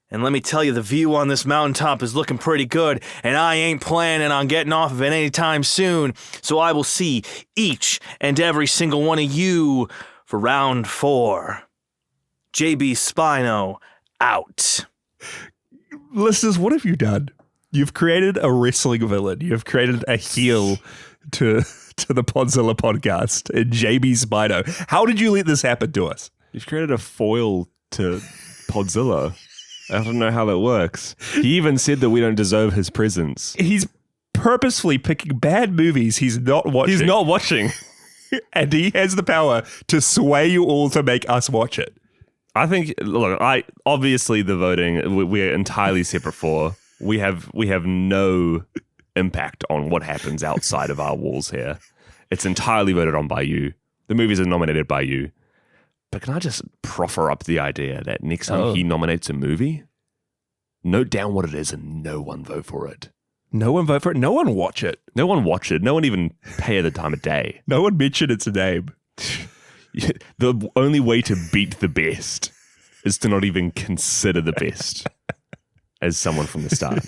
And let me tell you, the view on this mountaintop is looking pretty good, and I ain't planning on getting off of it anytime soon. So I will see each and every single one of you for round 4. JBSpino out. Listeners, what have you done? You've created a wrestling villain. You've created a heel to the Podzilla podcast in JBSpino. How did you let this happen to us? You've created a foil to Podzilla. I don't know how that works. He even said that we don't deserve his presence. He's purposefully picking bad movies he's not watching. He's not watching. And he has the power to sway you all to make us watch it. I think, look, obviously the voting, we're entirely separate for. We have no impact on what happens outside of our walls here. It's entirely voted on by you. The movies are nominated by you. But can I just proffer up the idea that next time he nominates a movie, note down what it is and no one vote for it. No one vote for it. No one watch it. No one watch it. No one even pay it the time of day. No one mention its name. The only way to beat the best is to not even consider the best as someone from the start.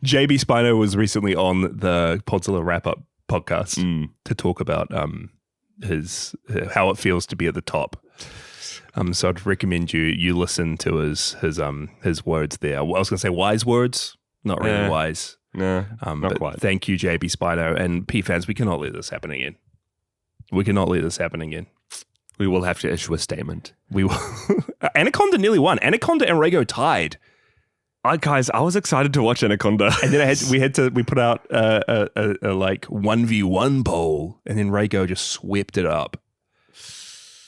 JBSpino was recently on the Podzilla Wrap-Up podcast to talk about how it feels to be at the top. So I'd recommend you listen to his words there. I was going to say wise words, not really wise. No, not but quite. Thank you, JBSpino. And P-fans, we cannot let this happen again. We cannot let this happen again. We will have to issue a statement. We will. Anaconda nearly won. Anaconda and Reigo tied. Guys, I was excited to watch Anaconda. And then we put out a like 1v1 poll, and then Reigo just swept it up.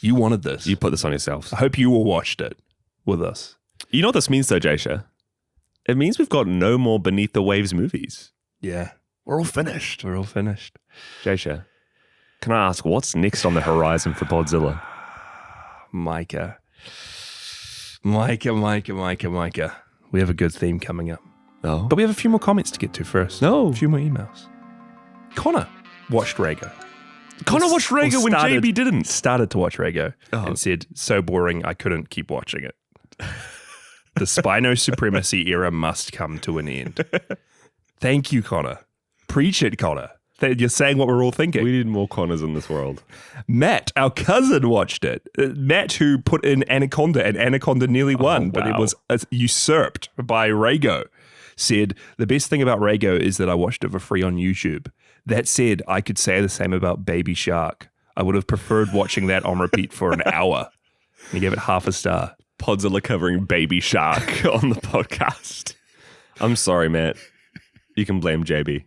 You wanted this. You put this on yourself. I hope you all watched it with us. You know what this means though, Jasha? It means we've got no more Beneath the Waves movies. Yeah. We're all finished. Jasha, can I ask what's next on the horizon for Podzilla? Micah. We have a good theme coming up. No. But we have a few more comments to get to first. No. A few more emails. Connor watched Reigo. Connor watched Reigo when JB didn't. Started to watch Reigo and said, so boring, I couldn't keep watching it. The Spino supremacy era must come to an end. Thank you, Connor. Preach it, Connor. You're saying what we're all thinking. We need more Connors in this world. Matt, our cousin, watched it. Matt, who put in Anaconda, and Anaconda nearly won, but it was usurped by Reigo, said, the best thing about Reigo is that I watched it for free on YouTube. That said, I could say the same about Baby Shark. I would have preferred watching that on repeat for an hour. And he gave it half a star. Podzilla covering Baby Shark on the podcast. I'm sorry, Matt. You can blame JB.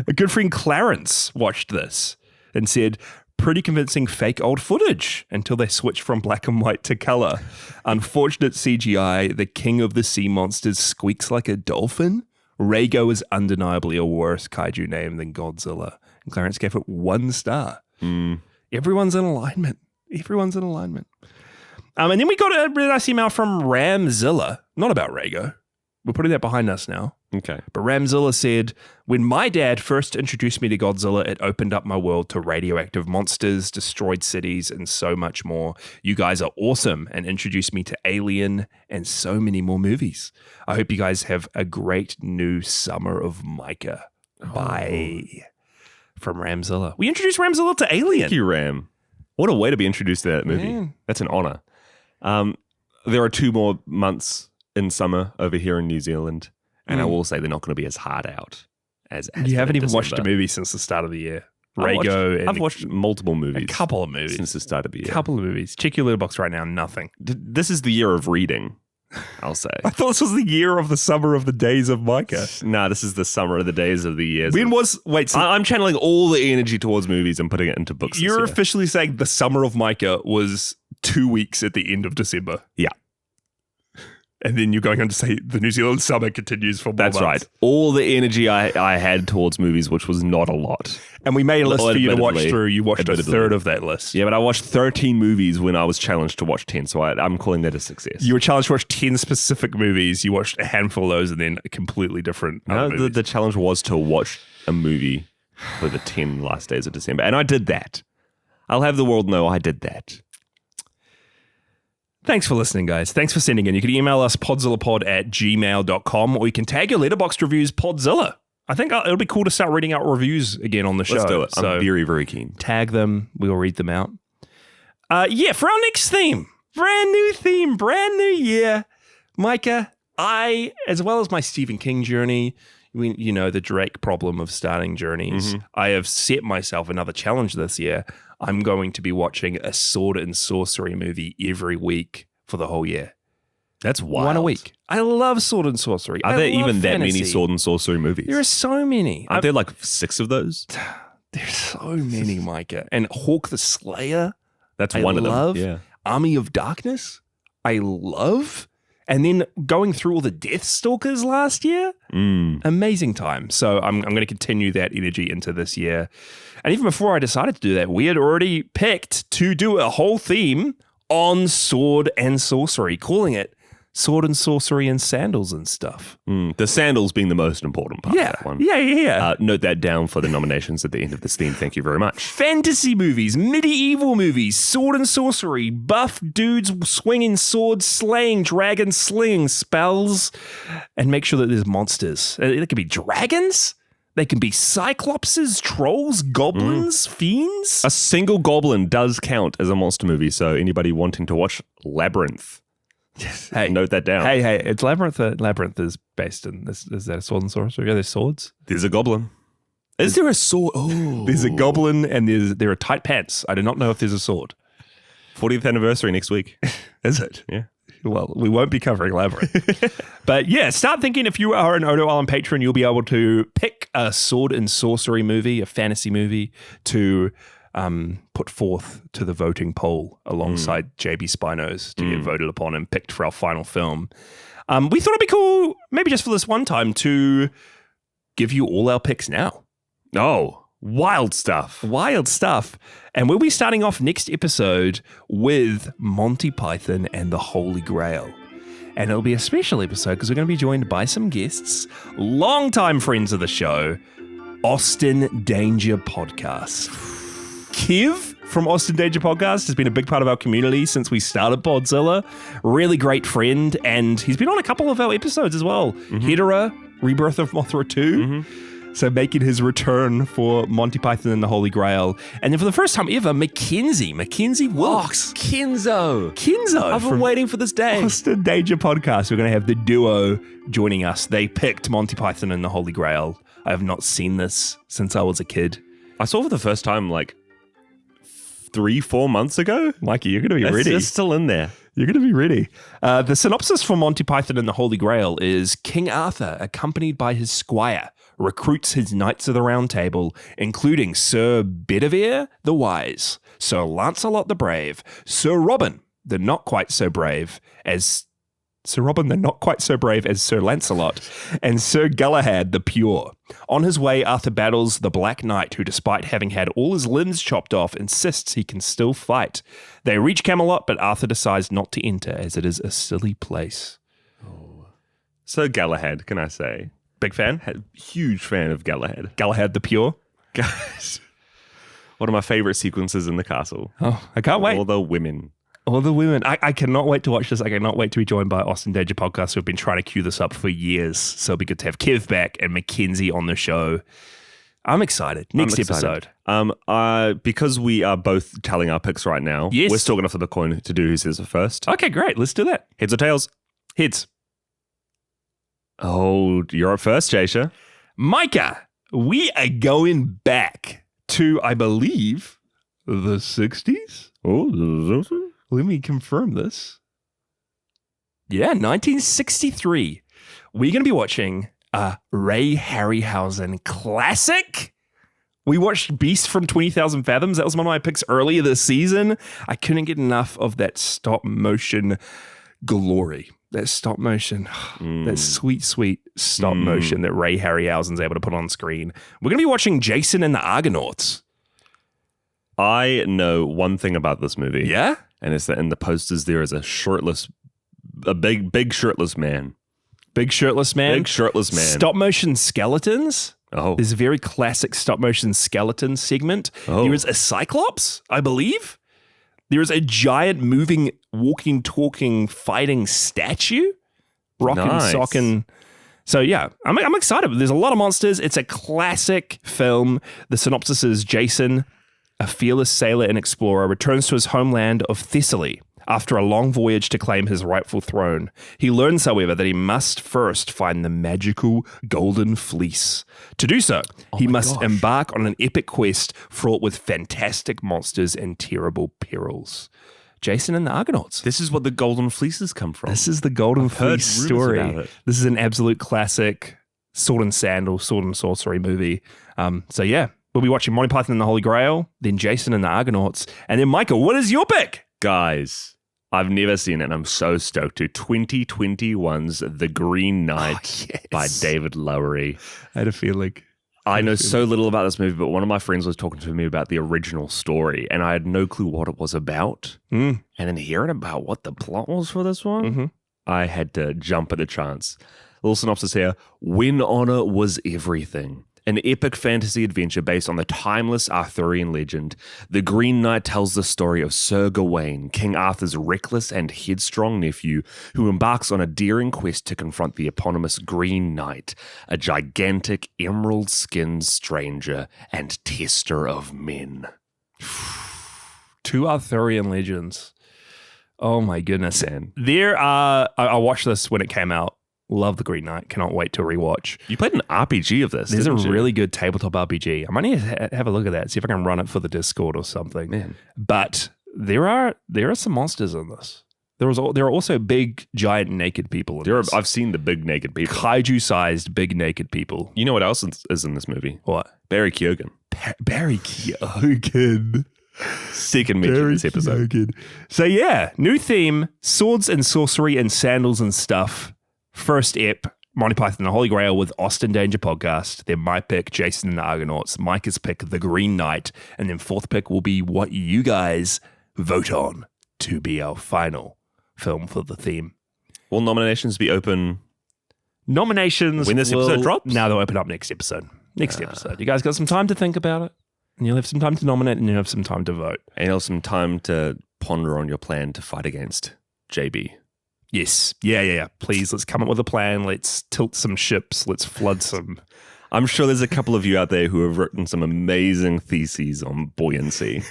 A good friend Clarence watched this and said, pretty convincing fake old footage until they switched from black and white to color. Unfortunate CGI, the king of the sea monsters squeaks like a dolphin. Reigo is undeniably a worse kaiju name than Godzilla. And Clarence gave it 1 star. Everyone's in alignment. And then we got a really nice email from Ramzilla, not about Reigo. We're putting that behind us now. Okay. But Ramzilla said, when my dad first introduced me to Godzilla, it opened up my world to radioactive monsters, destroyed cities, and so much more. You guys are awesome and introduced me to Alien and so many more movies. I hope you guys have a great new summer of Micah. Bye. From Ramzilla. We introduced Ramzilla to Alien. Thank you, Ram. What a way to be introduced to that movie. Man. That's an honor. There are 2 more months in summer over here in New Zealand, and I will say they're not going to be as hard out as you haven't even December. watched a movie since the start of the year. Reigo. I've watched multiple movies. A couple of movies. Since the start of the year. Couple of movies. Check your letterbox right now. Nothing. This is the year of reading. I'll say. I thought this was the year of the summer of the days of Micah. Nah, this is the summer of the days of the years. So I'm channeling all the energy towards movies and putting it into books. You're officially saying the summer of Micah was 2 weeks at the end of December. Yeah. And then you're going on to say the New Zealand summer continues for more That's months. right. All the energy I had towards movies, which was not a lot. And we made a list for you to watch through. You watched a Admittedly. third of that list. Yeah, but I watched 13 movies when I was challenged to watch 10, so I'm calling that a success. You were challenged to watch 10 specific movies. You watched a handful of those and then a completely different No, movies. the challenge was to watch a movie for the 10 last days of December, and I did that. I'll have the world know I did that. Thanks for listening, guys. Thanks for sending in. You can email us podzillapod@gmail.com, or you can tag your Letterboxd reviews Podzilla. I think it'll be cool to start reading out reviews again on the show. Let's do it. So I'm very, very keen. tag them. We'll read them out. For our next theme, brand new theme, brand new year. Micah, as well as my Stephen King journey, the Drake problem of starting journeys, I have set myself another challenge this year. I'm going to be watching a sword and sorcery movie every week for the whole year. That's wild. One a week. I love sword and sorcery. Are there even that fantasy. many sword and sorcery movies? There are so many. Aren't there like 6 of those? There's so many, Micah. And Hawk the Slayer. That's I one love. of them. Yeah. Army of Darkness. I love. And then going through all the Deathstalkers last year. Amazing time. So I'm going to continue that energy into this year. And even before I decided to do that, we had already picked to do a whole theme on sword and sorcery, calling it Sword and Sorcery and Sandals and Stuff. The sandals being the most important part of that one. Yeah. Note that down for the nominations at the end of this theme. Thank you very much. Fantasy movies, medieval movies, sword and sorcery, buff dudes swinging swords, slaying dragons, slinging spells, and make sure that there's monsters. It could be dragons. They can be cyclopses, trolls, goblins, fiends. A single goblin does count as a monster movie, so anybody wanting to watch Labyrinth, Hey, note that down. Hey, it's Labyrinth. Labyrinth is based in this. Is that a sword and sorcery? Yeah, there's swords. There's a goblin. Is there a sword? Oh. There's a goblin and there are tight pants. I do not know if there's a sword. 40th anniversary next week. Is it? Yeah. Well, we won't be covering Labyrinth. But yeah, start thinking if you are an Odo Island patron, you'll be able to pick a sword and sorcery movie, a fantasy movie, to put forth to the voting poll alongside JBSpino's to get voted upon and picked for our final film. We thought it'd be cool, maybe just for this one time, to give you all our picks now. Oh, wild stuff. Wild stuff. And we'll be starting off next episode with Monty Python and the Holy Grail. And it'll be a special episode because we're going to be joined by some guests, longtime friends of the show, Austin Danger Podcast. Kev from Austin Danger Podcast has been a big part of our community since we started Podzilla. Really great friend, and he's been on a couple of our episodes as well. Hedera, Rebirth of Mothra 2. So making his return for Monty Python and the Holy Grail. And then for the first time ever, Mackenzie Wilkes. Kenzo. I've been from waiting for this day. Austin Danger Podcast. We're going to have the duo joining us. They picked Monty Python and the Holy Grail. I have not seen this since I was a kid. I saw it for the first time like 3-4 months ago. Mikey, you're going to be ready. It's still in there. You're going to be ready. The synopsis for Monty Python and the Holy Grail is King Arthur, accompanied by his squire, recruits his knights of the Round Table, including Sir Bedivere the Wise, Sir Lancelot the Brave, Sir Robin the not quite so brave as Sir Lancelot, and Sir Galahad the Pure. On his way, Arthur battles the Black Knight, who, despite having had all his limbs chopped off, insists he can still fight. They reach Camelot, but Arthur decides not to enter, as it is a silly place. Sir Galahad, can I say? Big fan? Huge fan of Galahad. Galahad the Pure? Guys, one of my favorite sequences in the castle. Oh, I can't wait. All the women. All the women. I cannot wait to watch this. I cannot wait to be joined by Austin Danger Podcast, who have been trying to queue this up for years. So it'll be good to have Kev back and Mackenzie on the show. I'm excited. Next episode. Because we are both telling our picks right now, yes, we're still going to flip a coin to do who says it first. Okay, great. Let's do that. Heads or tails? Heads. Oh, you're up first, Jasha. Micah, we are going back to, I believe, the 60s. Oh, Let me confirm this. Yeah, 1963. We're going to be watching a Ray Harryhausen classic. We watched Beast from 20,000 Fathoms. That was one of my picks earlier this season. I couldn't get enough of that stop motion glory. That stop motion, that sweet, sweet stop motion that Ray Harryhausen's able to put on screen. We're going to be watching Jason and the Argonauts. I know one thing about this movie. Yeah? And it's that in the posters there is a big shirtless man. Big shirtless man? Big shirtless man. Stop motion skeletons? Oh. There's a very classic stop motion skeleton segment. Oh. There is a Cyclops, I believe. There is a giant moving, walking, talking, fighting statue. Rockin', Nice. sockin'. So yeah, I'm excited. There's a lot of monsters. It's a classic film. The synopsis is Jason, a fearless sailor and explorer, returns to his homeland of Thessaly after a long voyage to claim his rightful throne. He learns, however, that he must first find the magical golden fleece. To do so, he must embark on an epic quest fraught with fantastic monsters and terrible perils. Jason and the Argonauts. This is what the golden fleeces come from. This is the golden heard fleece rumors story. about it. This is an absolute classic sword and sandal, sword and sorcery movie. So yeah, we'll be watching Monty Python and the Holy Grail, then Jason and the Argonauts, and then Michael, what is your pick? Guys, I've never seen it and I'm so stoked to 2021's The Green Knight by David Lowery. I had a feeling. I know so little about this movie, but one of my friends was talking to me about the original story and I had no clue what it was about. And then hearing about what the plot was for this one, I had to jump at the chance. Little synopsis here. When honor was everything. An epic fantasy adventure based on the timeless Arthurian legend, The Green Knight tells the story of Sir Gawain, King Arthur's reckless and headstrong nephew, who embarks on a daring quest to confront the eponymous Green Knight, a gigantic emerald-skinned stranger and tester of men. Two Arthurian legends. Oh my goodness. Man. I watched this when it came out. Love The Green Knight. Cannot wait to rewatch. You played an RPG of this, There's a didn't you? really good tabletop RPG. I might need to have a look at that, see if I can run it for the Discord or something. Man. But there are some monsters in this. There are also big, giant, naked people in this. I've seen the big naked people. Kaiju-sized, big, naked people. You know what else is in this movie? What? Barry Keoghan. Barry Keoghan. Second mention in this episode. Keoghan. So yeah, new theme, swords and sorcery and sandals and stuff. First ep, Monty Python and the Holy Grail with Austin Danger Podcast. Then my pick, Jason and the Argonauts. Micah's pick, The Green Knight. And then fourth pick will be what you guys vote on to be our final film for the theme. Will nominations be open Nominations when this episode drops? Now they'll open up next episode. Next episode. You guys got some time to think about it. And you'll have some time to nominate and you'll have some time to vote. And you'll have some time to ponder on your plan to fight against JB. Yes. Yeah. Please, let's come up with a plan. Let's tilt some ships. Let's flood some. I'm sure there's a couple of you out there who have written some amazing theses on buoyancy.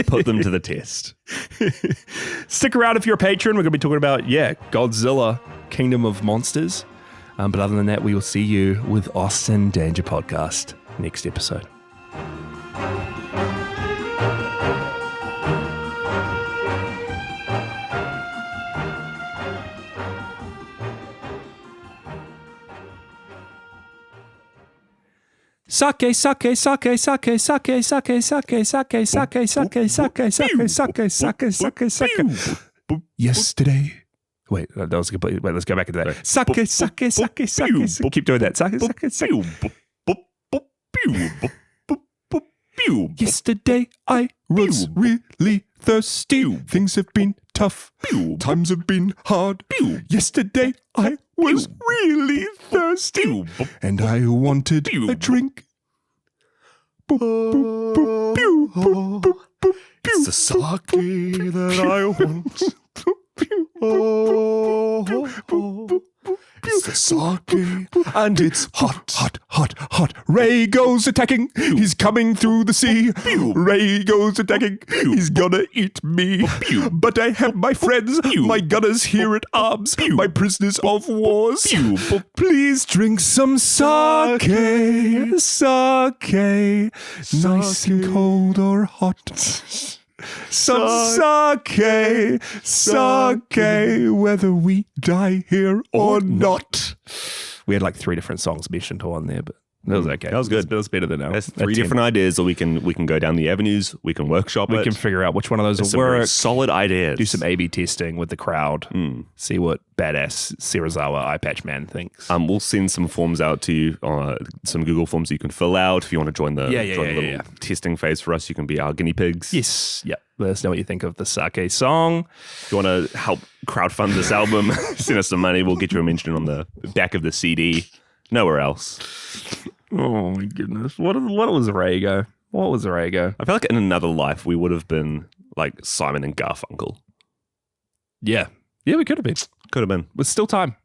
Put them to the test. Stick around if you're a patron. We're going to be talking about, Godzilla, Kingdom of Monsters. But other than that, we will see you with Austin Danger Podcast next episode. Sake, sake, sake, sake, sake, sake, sake, sake, sake, sake, sake, sake, sake. Yesterday. Wait, that was complete. Wait, let's go back into that. Sake, sake, sake, sake. Keep doing that. Sake, sake, sake. Yesterday I was really thirsty. Things have been tough. Times have been hard. Yesterday I was really thirsty. And I wanted a drink. It's the sake that I want. It's the sake, and it's hot, hot, hot, hot. Reigo's attacking. He's coming through the sea. Reigo's attacking. He's gonna eat me. But I have my friends, my gunners here at arms, my prisoners of wars. Please drink some sake. Sake. Nice and cold or hot. Some sake, whether we die here or not. We had like 3 different songs mentioned on there, but that was okay. That was good. It was better than now. There's 3 different ideas that we can go down the avenues. We can workshop it. We can figure out which one of those There's will some very work. solid ideas. Do some A/B testing with the crowd. See what badass Sirazawa Eye Patch Man thinks. We'll send some forms out to you, some Google forms you can fill out if you want to join the little testing phase for us. You can be our guinea pigs. Yes. Yep. Let us know what you think of the sake song. If you want to help crowdfund this album, send us some money. We'll get you a mention on the back of the CD. Nowhere else. Oh my goodness. What was Reigo? What was Reigo? I feel like in another life we would have been like Simon and Garfunkel. Yeah. Yeah, we could have been. Could have been. There's still time.